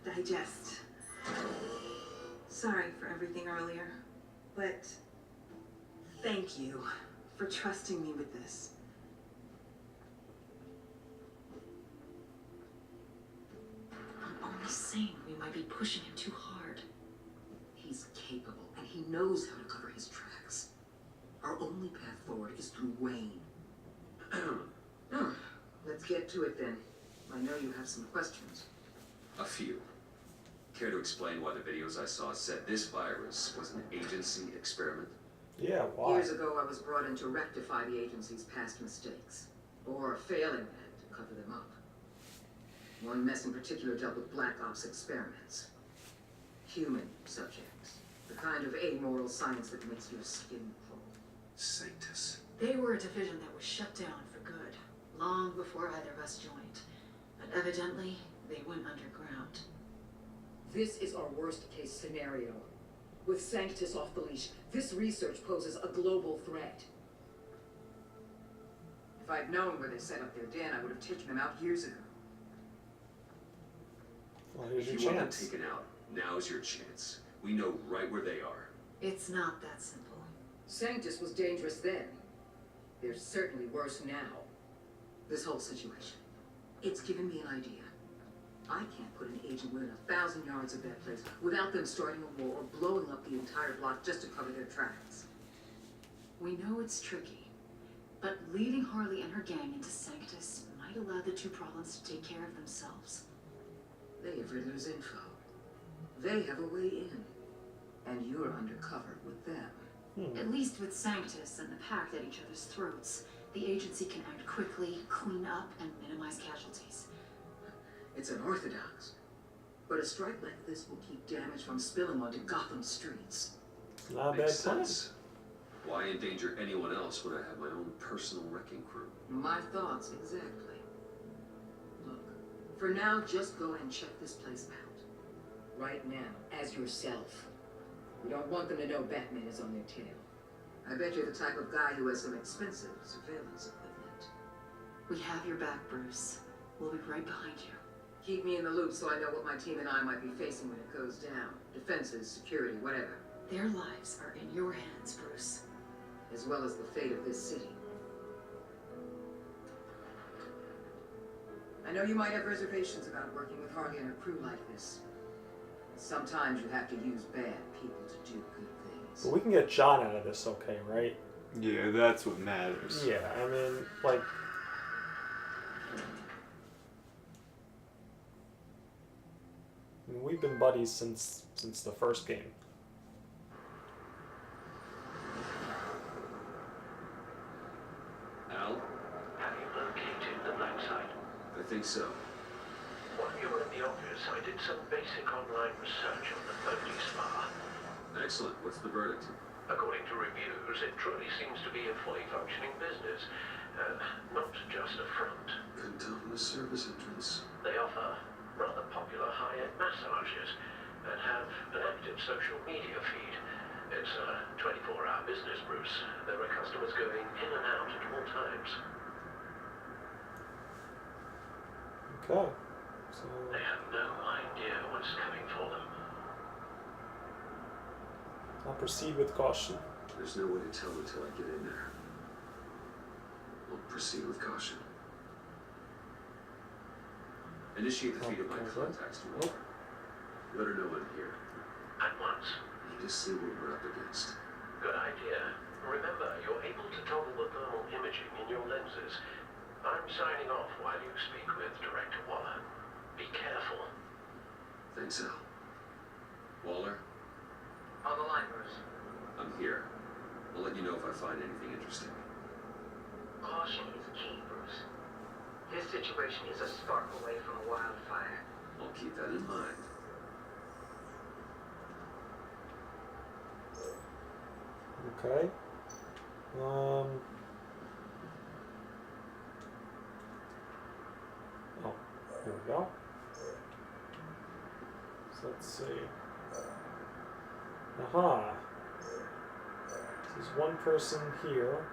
digest. Sorry for everything earlier, but thank you for trusting me with this. I'm only saying we might be pushing him too hard. He's capable, and he knows how to cover his tracks. Our only path forward is through Wayne. Let's get to it then. I know you have some questions. A few. Care to explain why the videos I saw said this virus was an agency experiment? Yeah, why? Years ago, I was brought in to rectify the agency's past mistakes, or failing at to cover them up. One mess in particular dealt with Black Ops experiments. Human subjects. The kind of amoral science that makes your skin crawl. Sanctus. They were a division that was shut down for good, long before either of us joined. But evidently, they went underground. This is our worst case scenario. With Sanctus off the leash, this research poses a global threat. If I'd known where they set up their den, I would have taken them out years ago. Well, here's If your you want chance. them taken out, now's your chance. We know right where they are. It's not that simple. Sanctus was dangerous then. They're certainly worse now. This whole situation, it's given me an idea. I can't put an agent within 1,000 yards of that place without them starting a war or blowing up the entire block just to cover their tracks. We know it's tricky, but leading Harley and her gang into Sanctus might allow the two problems to take care of themselves. They have Riddler's info. They have a way in. And you're undercover with them. At least with Sanctus and the Pact at each other's throats, the agency can act quickly, clean up, and minimize casualties. It's unorthodox. But a strike like this will keep damage from spilling onto Gotham streets. Not a bad Makes plan. sense. Why endanger anyone else when I have my own personal wrecking crew? My thoughts, exactly. Look, for now, just go and check this place out. Right now, as yourself. We don't want them to know Batman is on their tail. I bet you're the type of guy who has some expensive surveillance equipment. We have your back, Bruce. We'll be right behind you. Keep me in the loop so I know what my team and I might be facing when it goes down. Defenses, security, whatever. Their lives are in your hands, Bruce. As well as the fate of this city. I know you might have reservations about working with Harley and a crew like this. Sometimes you have to use bad people to do good things. But we can get John out of this okay, right? Yeah, that's what matters. Yeah, I mean, like... I mean, we've been buddies since the first game. Al? Have you located the black site? I think so. While you were in the office, I did some basic online research on the Bogey Spa. Excellent. What's the verdict? According to reviews, it truly seems to be a fully functioning business, not just a front. Condone the service entrance. They offer rather popular high-end massages and have an active social media feed. It's a 24-hour business, Bruce. There are customers going in and out at all times. Okay. So, They have no idea what's coming for them. I'll proceed with caution. There's no way to tell until I get in there. I'll proceed with caution. Initiate the feed of my Okay. contacts to Waller. Let her know I'm here. At once. Need to see what we're up against. Good idea. Remember, you're able to toggle the thermal imaging in your lenses. I'm signing off while you speak with Director Waller. Be careful. Thanks, Al. Waller, On the line, Bruce. I'm here. I'll let you know if I find anything interesting. Caution is key, Bruce. His situation is a spark away from a wildfire. I'll keep that in mind. Okay. Oh, here we go. So let's see. Aha. There's one person here,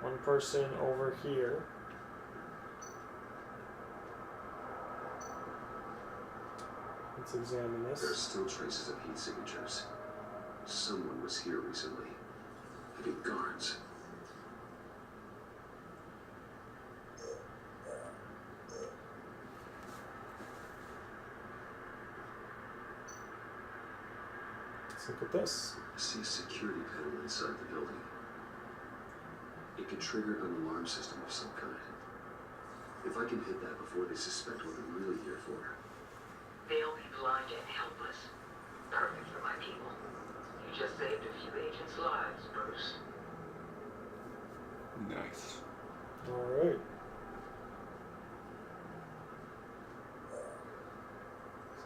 one person over here. Let's examine There's this. still traces of heat signatures. Someone was here recently. Maybe guards. Let's look at this. I see a security panel inside the building. It can trigger an alarm system of some kind. If I can hit that before they suspect what I'm really here for. They'll be blind and helpless. Perfect for my people. You just saved a few agents' lives, Bruce. Nice. Alright.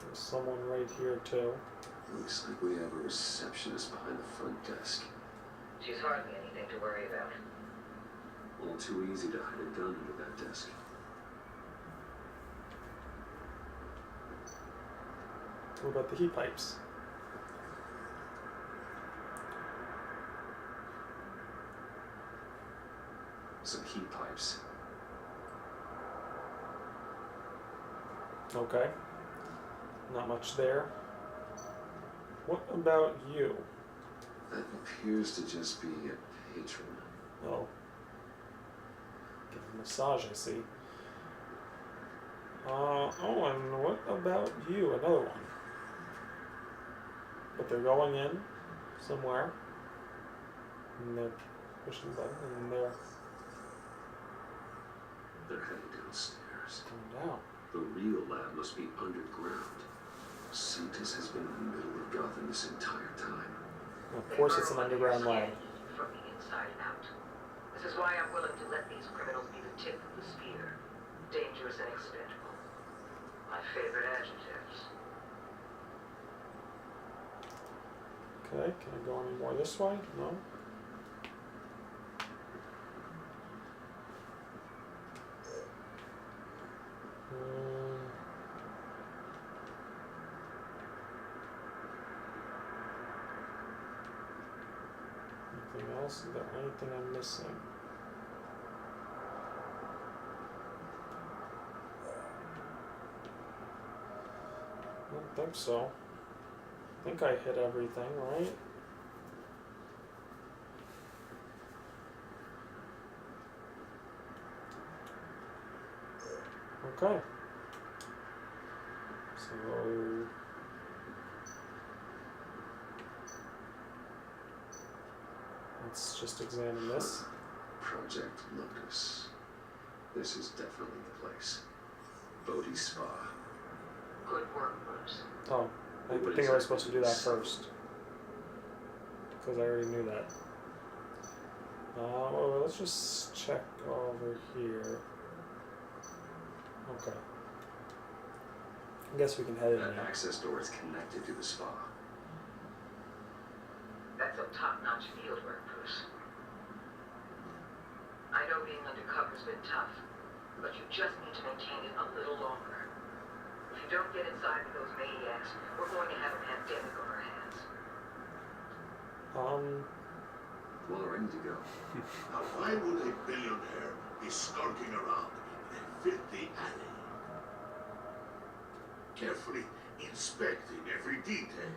So there's someone right here too. Looks like we have a receptionist behind the front desk. She's hardly anything to worry about. All too easy to hide a gun under that desk. What about the heat pipes? Some heat pipes. Okay. Not much there. What about you? That appears to just be a patron. Oh. Give a massage, I see. Oh, and what about you? Another one. But they're going in somewhere. And they're pushing the button and they're heading downstairs. going down. The real lab must be underground. Sanctus has been in the middle of Gotham this entire time. And of course it's an underground lab. From the inside and out. This is why I'm willing to let these criminals be the tip of the spear. Dangerous and expendable. My favorite adjectives. Okay, can I go any more this way? No? Anything else? Is there anything I'm missing? I don't think so. I think I hit everything, right? Okay. So let's just examine this. Project Locus. This is definitely the place. Bodhi Spa. Good work, Bruce. Oh, I think I was supposed to do that first. Because I already knew that. Well, let's just check over here. Okay. I guess we can head in That now. access door is connected to the spa. That's some top-notch field work, Bruce. I know being undercover's been tough, but you just need to maintain it a little longer. If you don't get inside with those maniacs, we're going to have a pandemic on our hands. Well, ready to go. Now, why would a billionaire be skulking around in a filthy alley? Carefully inspecting every detail.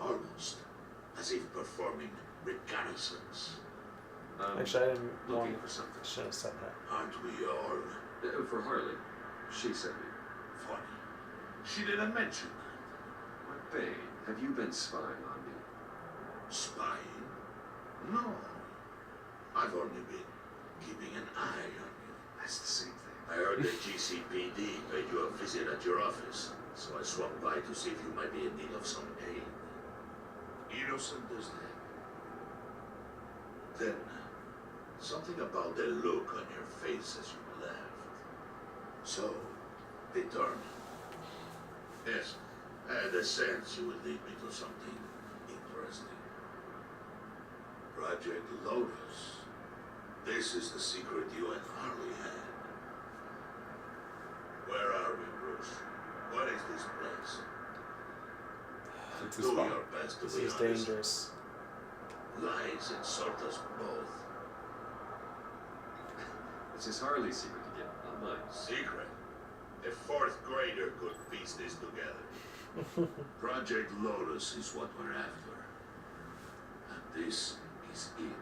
Almost as if performing reconnaissance. Actually, I didn't Looking want for something. Should have said that. Aren't we all? For Harley. She sent me. Funny. She didn't mention that. But Bane, have you been spying on me? Spying? No. I've only been keeping an eye on you. That's the same thing. I heard the GCPD paid you a visit at your office, so I swung by to see if you might be in need of some aid. Innocent as that. Then, something about the look on your face as you left. So, determined. Yes, I had a sense you would lead me to something interesting. Project Lotus. This is the secret you and Harley had. Where are we, Bruce? What is this place? It's Do his fault. your best to This be is honest. dangerous. Lies insult us both. It's his Harley secret to get, not mine. Secret. A fourth grader could piece this together. Project Lotus is what we're after. And this is it.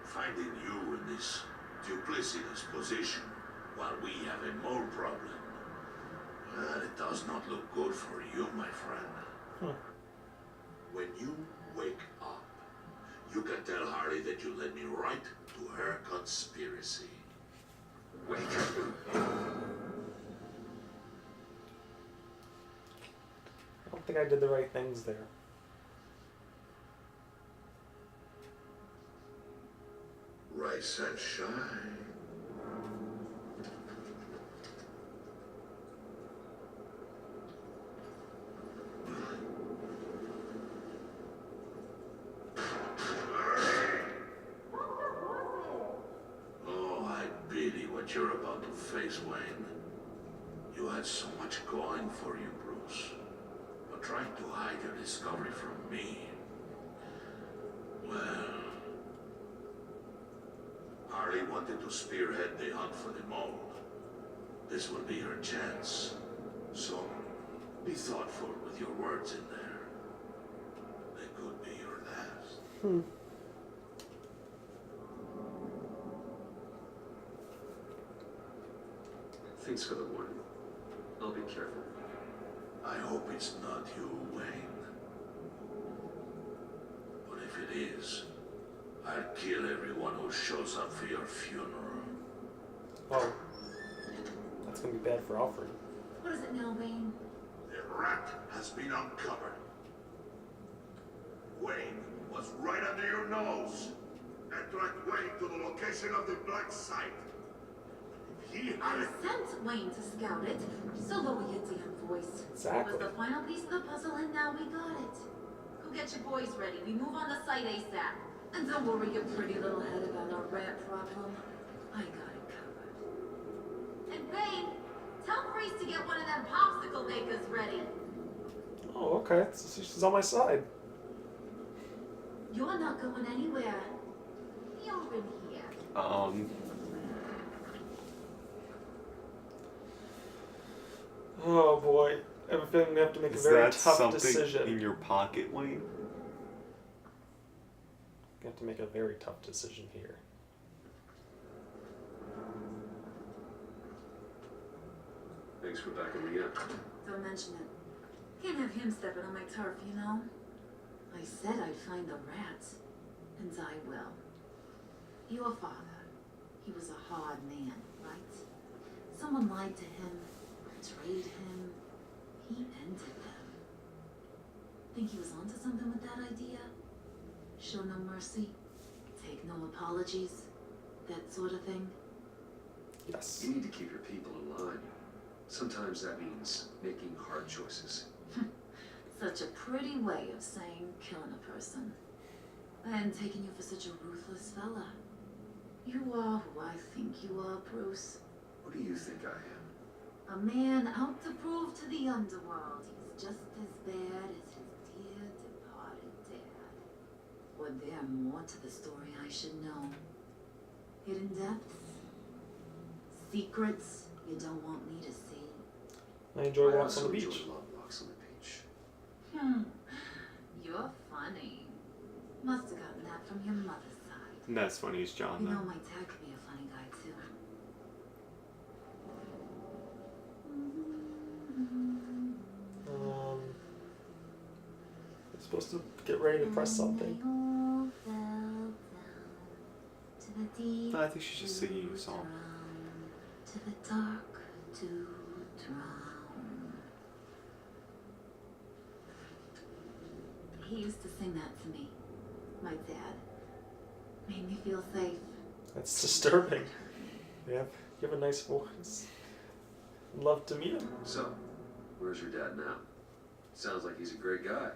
Finding you in this duplicitous position while we have a mole problem. Well, it does not look good for you, my friend. When you wake up, you can tell Harley that you led me right to her conspiracy. Wait. I don't think I did the right things there. Rise and shine. Oh, I pity what you're about to face, Wayne. You had so much going for you, Bruce. But trying to hide your discovery from me. Well, Harley wanted to spearhead the hunt for the mole. This will be her chance. So, be thoughtful with your words in there. They could be your last. Thanks for the warning. I'll be careful. I hope it's not you, Wayne. But if it is, I'll kill everyone who shows up for your funeral. Oh. That's gonna be bad for Alfred. What is it now, Wayne? The rat has been uncovered. Wayne was right under your nose and tracked Wayne to the location of the black site. If he I had... sent Wayne to scout it, so lower your damn voice. Exactly. It was the final piece of the puzzle, and now we got it. Go get your boys ready. We move on the site ASAP. And don't worry your pretty little head about our rat problem. I got it covered. And Wayne, tell Grace to get one of them popsicle makers ready. Oh, okay. So she's on my side. You're not going anywhere. You're in here. Oh boy. I have a feeling we have to make a Is very that tough something decision. in your pocket, Wayne? We have to make a very tough decision here. Thanks for backing me up. Don't mention it. Can't have him stepping on my turf, you know? I said I'd find the rats. And I will. Your father, he was a hard man, right? Someone lied to him, betrayed him. He ended them. Think he was onto something with that idea? Show no mercy, take no apologies, that sort of thing? Yes. You need to keep your people in line. Sometimes that means making hard choices. Such a pretty way of saying killing a person. And taking you for such a ruthless fella. You are who I think you are, Bruce. What do you think I am? A man out to prove to the underworld he's just as bad as his dear departed dad. Or there more to the story I should know? Hidden depths? Secrets you don't want me to see? I enjoy I walks on also the enjoy beach. long walks on the beach. You're funny. Must have gotten that from your mother's side. And that's funny as John, You know, though. my dad could be a funny guy, too. You're supposed to get ready to press something. No, I think she's just singing a song. To the dark to drown. He used to sing that to me. My dad. Made me feel safe. That's disturbing. Yeah, you have a nice voice. I'd love to meet him. So, where's your dad now? Sounds like he's a great guy.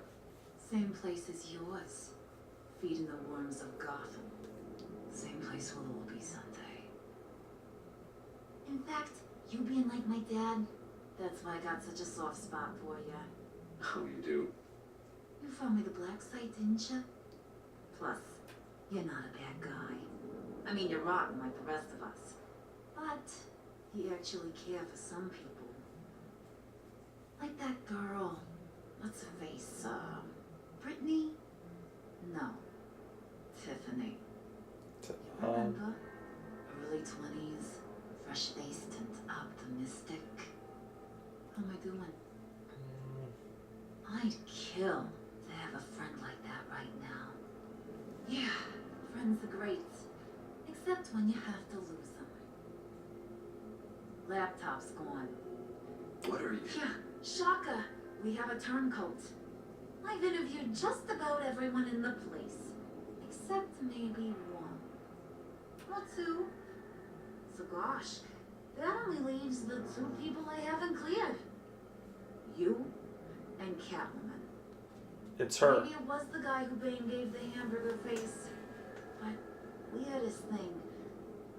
Same place as yours. Feeding the worms of Gotham. Same place we'll all be someday. In fact, you being like my dad, that's why I got such a soft spot for you. Oh, you do? You found me the black site, didn't you? Plus, you're not a bad guy. I mean, you're rotten like the rest of us. But you actually care for some people. Like that girl. What's her face? Brittany? No. Tiffany. Remember? Early 20s, fresh-faced and optimistic. How am I doing? I'd kill to have a friend like that right now. Yeah, friends are great. Except when you have to lose them. Laptop's gone. What are you? Yeah, shocker. We have a turncoat. I've interviewed just about everyone in the place. Except maybe one. Or two. So gosh, that only leaves the two people I haven't cleared. You and Catwoman. It's her. Maybe it was the guy who Bane gave the hamburger face. But weirdest thing,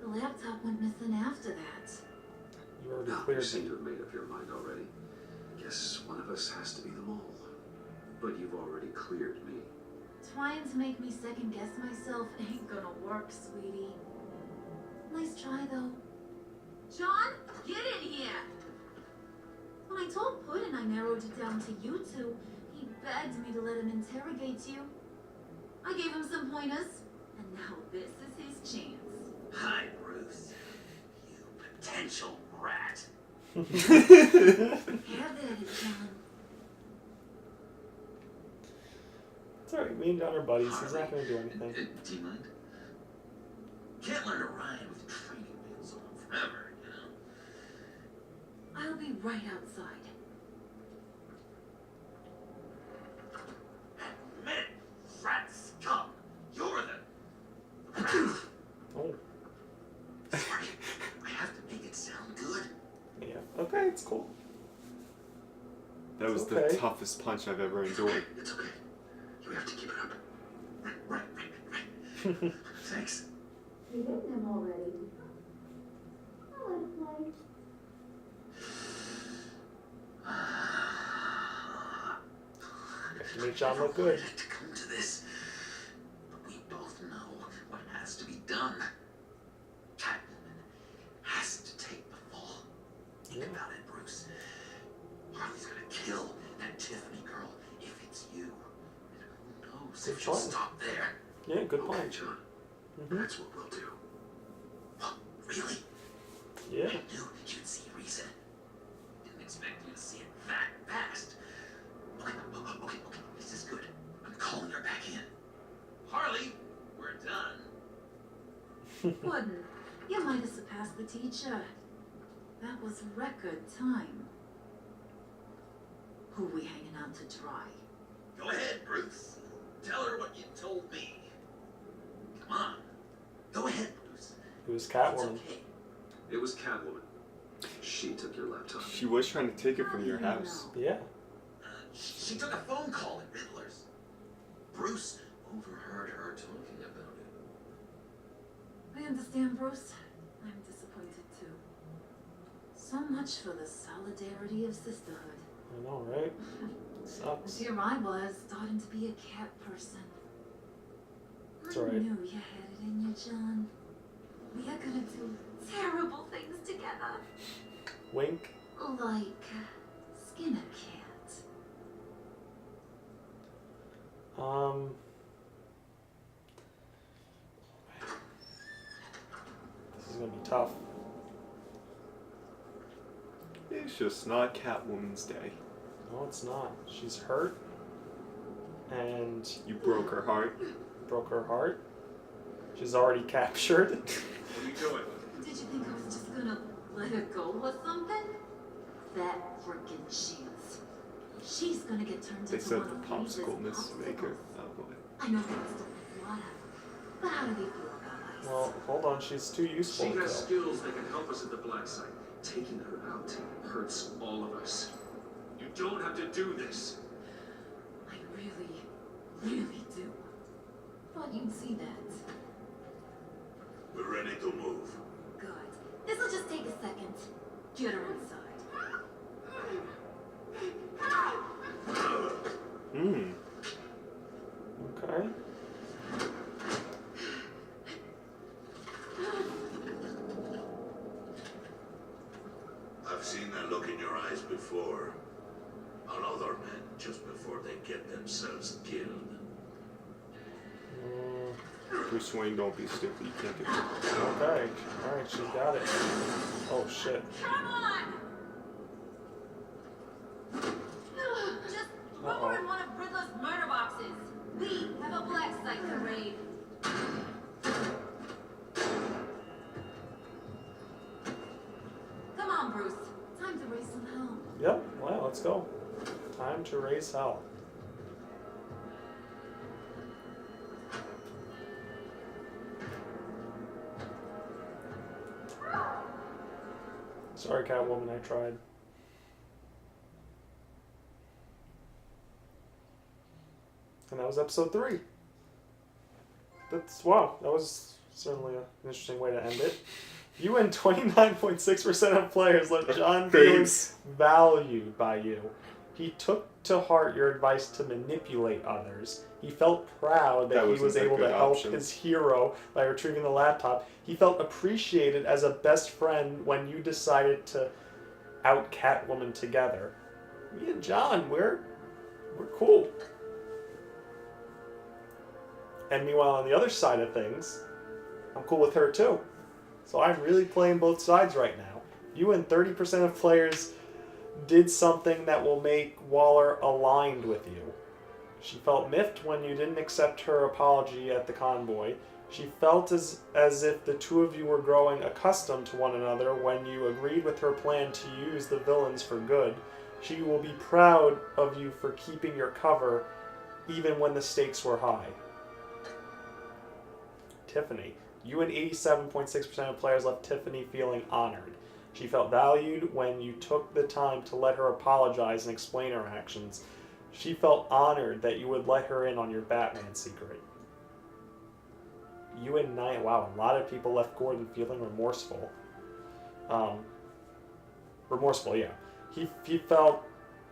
the laptop went missing after that. You already You cleared seem me. to have made up your mind already. Guess one of us has to be the mole. But you've already cleared me. Trying to make me second guess myself ain't gonna work, sweetie. Nice try, though. John, get in here! When I told Puddin' I narrowed it down to you two, he begged me to let him interrogate you. I gave him some pointers, and now this is his chance. Hi, Bruce. You potential rat. Have at it, John. It's alright, me and John are buddies. He's not gonna do anything. Do you mind? Can't learn to ride with training wheels on forever, you know? I'll be right outside. Admit it, rat scum. You're the... Oh, Sorry, I have to make it sound good. yeah. Okay, it's cool. That was Okay. the toughest punch I've ever endured. It's okay. You have to keep it up. Right. Thanks. You hit him already. I'll let it play. You make John look good. To come to this, but we both know what has to be done. Catwoman has to take the fall. Think about it, Bruce. Harley's gonna kill that Tiffany girl if it's you. And who knows Good if she'll point. stop there. Yeah, good Okay, point. John. Mm-hmm. That's what we'll do. What? Really? Yeah. I knew you'd see reason. Didn't expect you to see it that fast. Okay. This is good. I'm calling her back in. Harley, we're done. Puddin', you might have surpassed the teacher. That was record time. Who we hanging out to dry? Go ahead, Bruce. Tell her what you told me. Come on. Go ahead, Bruce. It was It's Catwoman. okay. It was Catwoman. She took your laptop. She was trying to take it How from do your you house. know? Yeah. She took a phone call at Riddler's. Bruce overheard her talking about it. I understand, Bruce. I'm disappointed too. So much for the solidarity of sisterhood. I know, right? Sucks. Here I was, starting to be a cat person. It's I all right. knew you had it in you, John. We are gonna do terrible things together. Wink. Like skin a cat. This is gonna be tough. It's just not Catwoman's day. No, it's not. She's hurt. And You broke her heart. broke her heart. She's already captured. What are you doing? Did you think I was just gonna let her go or something? That frickin' Shields. She's gonna get turned They into said one the of popsicle Lisa's miss maker. popsicles. Oh boy. I know they was doing a lot of them, but how do they feel about ice? Well, hold on. She's too useful She to has kill. skills that can help us at the black site. Taking her out hurts all of us. You don't have to do this. I really, really do. Thought you'd see that. We're ready to move. Good. This'll just take a second. Get her inside. Hmm. Okay. I've seen that look in your eyes before. On other men just before they get themselves killed. Bruce Wayne, don't be stupid. You can't get Okay. Alright, she's got it. Oh, shit. Come on! Just throw her in one of Riddler's murder boxes. We have a black site to raid. Come on, Bruce. Time to raise some hell. Yep. Well, let's go. Time to raise hell. Sorry, Catwoman, I tried. And that was episode 3. Wow, that was certainly an interesting way to end it. You and 29.6% of players left John feeling Thanks. valued by you. He took to heart your advice to manipulate others. He felt proud that he was wasn't a able to good help option. his hero by retrieving the laptop. He felt appreciated as a best friend when you decided to out Catwoman together. Me and John, we're cool. And meanwhile, on the other side of things, I'm cool with her too. So I'm really playing both sides right now. You and 30% of players did something that will make Waller aligned with you. She felt miffed when you didn't accept her apology at the convoy. She felt as if the two of you were growing accustomed to one another when you agreed with her plan to use the villains for good. She will be proud of you for keeping your cover even when the stakes were high. Tiffany. You and 87.6% of players left Tiffany feeling honored. She felt valued when you took the time to let her apologize and explain her actions. She felt honored that you would let her in on your Batman secret. You and Knight, wow, a lot of people left Gordon feeling remorseful. Remorseful, yeah. He felt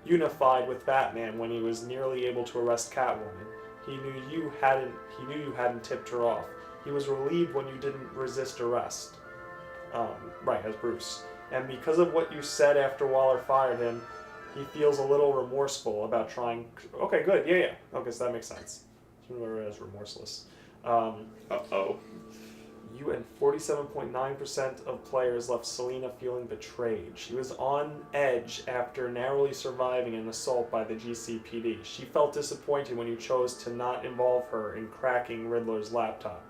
unified with Batman when he was nearly able to arrest Catwoman. He knew you hadn't tipped her off. He was relieved when you didn't resist arrest. Right, as Bruce. And because of what you said after Waller fired him, he feels a little remorseful about trying... Okay, good, yeah. Okay, so that makes sense. Remember as remorseless. Uh-oh. You and 47.9% of players left Selena feeling betrayed. She was on edge after narrowly surviving an assault by the GCPD. She felt disappointed when you chose to not involve her in cracking Riddler's laptop.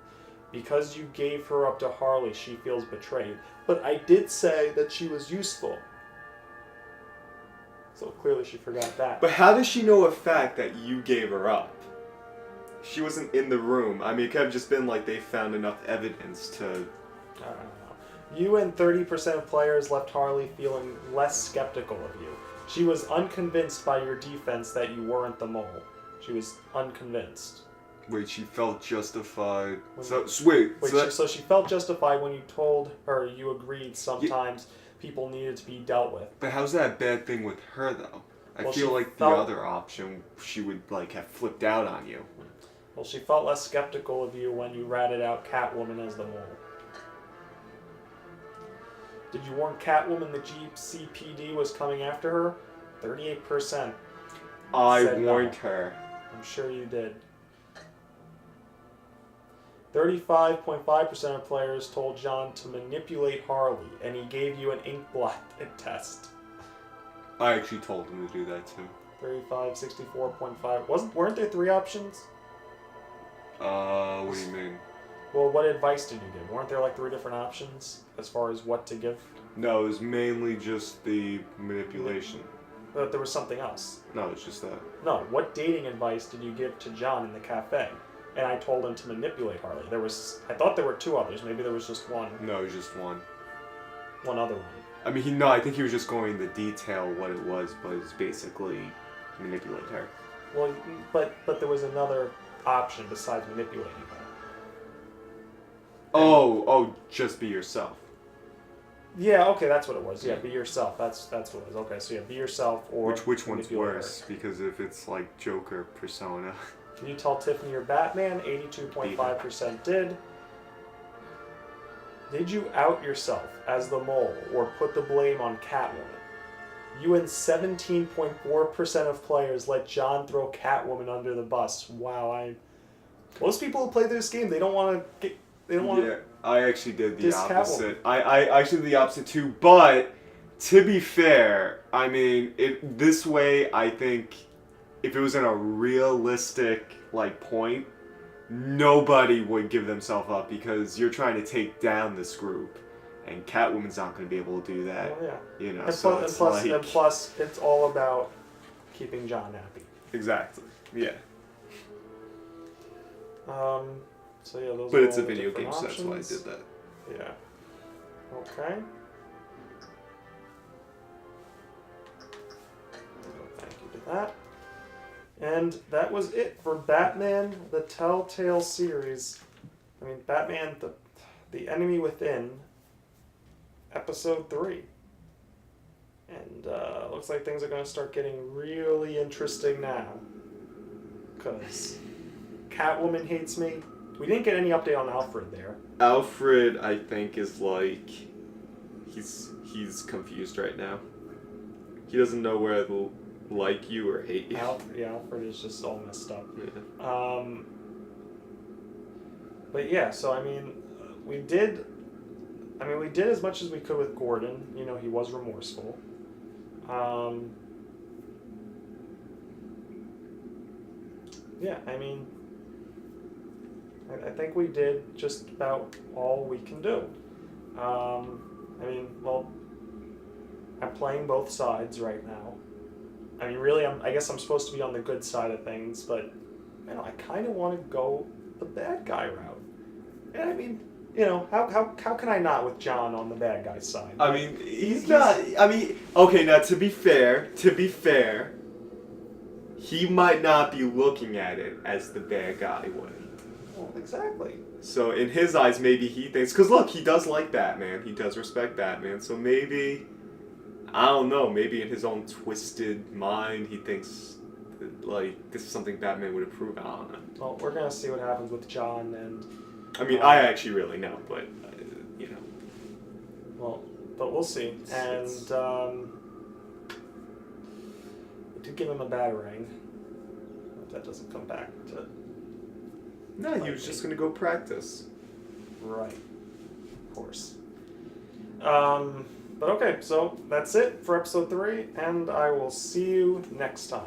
Because you gave her up to Harley, she feels betrayed. But I did say that she was useful. So clearly she forgot that. But how does she know a fact that you gave her up? She wasn't in the room. I mean, it could have just been like they found enough evidence to... I don't know. You and 30% of players left Harley feeling less skeptical of you. She was unconvinced by your defense that you weren't the mole. She was unconvinced. Wait, she felt justified... So she felt justified when you told her you agreed sometimes people needed to be dealt with. But how's that a bad thing with her, though? I feel like the other option, she would, like, have flipped out on you. Well, she felt less skeptical of you when you ratted out Catwoman as the mole. Did you warn Catwoman the GCPD was coming after her? 38%. I warned her. I'm sure you did. 35.5% of players told John to manipulate Harley, and he gave you an ink blot test. I actually told him to do that, too. 35, 64.5. Weren't there 3 options? What do you mean? Well, what advice did you give? Weren't there like 3 different options as far as what to give? No, it was mainly just the manipulation. But there was something else. No, it's just that. No, what dating advice did you give to John in the cafe? And I told him to manipulate Harley. I thought there were 2 others. Maybe there was just one. No, it was just one. One other one. I mean, I think he was just going to detail what it was, but it was basically manipulate her. Well, but there was another option besides manipulating her. Oh, just be yourself. Yeah, okay, that's what it was. Yeah, be yourself. That's what it was. Okay, so yeah, be yourself or Which one's manipulate worse? her. Because if it's like Joker persona. Can you tell Tiffany you're Batman? 82.5% did. Did you out yourself as the mole or put the blame on Catwoman? You and 17.4% of players let John throw Catwoman under the bus. Wow, most people who play this game, they don't want to get. They don't want. Yeah, I actually did the This opposite. I actually did the opposite too. But to be fair, I mean, this way, I think if it was in a realistic point, nobody would give themselves up because you're trying to take down this group, and Catwoman's not going to be able to do that. Well, yeah. You know, And so plus, it's and, plus, like and plus, it's all about keeping John happy. exactly, yeah. So yeah, those. But are it's all a the video different game, so that's why I options. did that. Yeah. Okay. Thank you to that. And that was it for Batman: The Telltale Series. I mean, Batman: The Enemy Within, Episode 3. And looks like things are going to start getting really interesting now. Because Catwoman hates me. We didn't get any update on Alfred there. Alfred, I think, is he's confused right now. He doesn't know whether to like you or hate you. Alfred is just all messed up. Yeah. But yeah, so I mean, we did as much as we could with Gordon. You know, he was remorseful. Yeah, I mean, I think we did just about all we can do. I mean, well, I'm playing both sides right now. I mean, really, I guess I'm supposed to be on the good side of things, but, you know, I kind of want to go the bad guy route. And I mean, you know, how can I not with John on the bad guy's side? I mean, he's not. I mean, okay, now to be fair, he might not be looking at it as the bad guy would. Well, exactly. So in his eyes, maybe he thinks, because look, he does like Batman, he does respect Batman, so maybe, I don't know, maybe in his own twisted mind, he thinks, this is something Batman would approve of. Well, we're gonna see what happens with John and. I mean, I actually really know, but you know. Well, but we'll see. And we did give him a batarang. If that doesn't come back to. No, he was just gonna go practice. Right. Of course. But okay, so that's it for episode 3, and I will see you next time.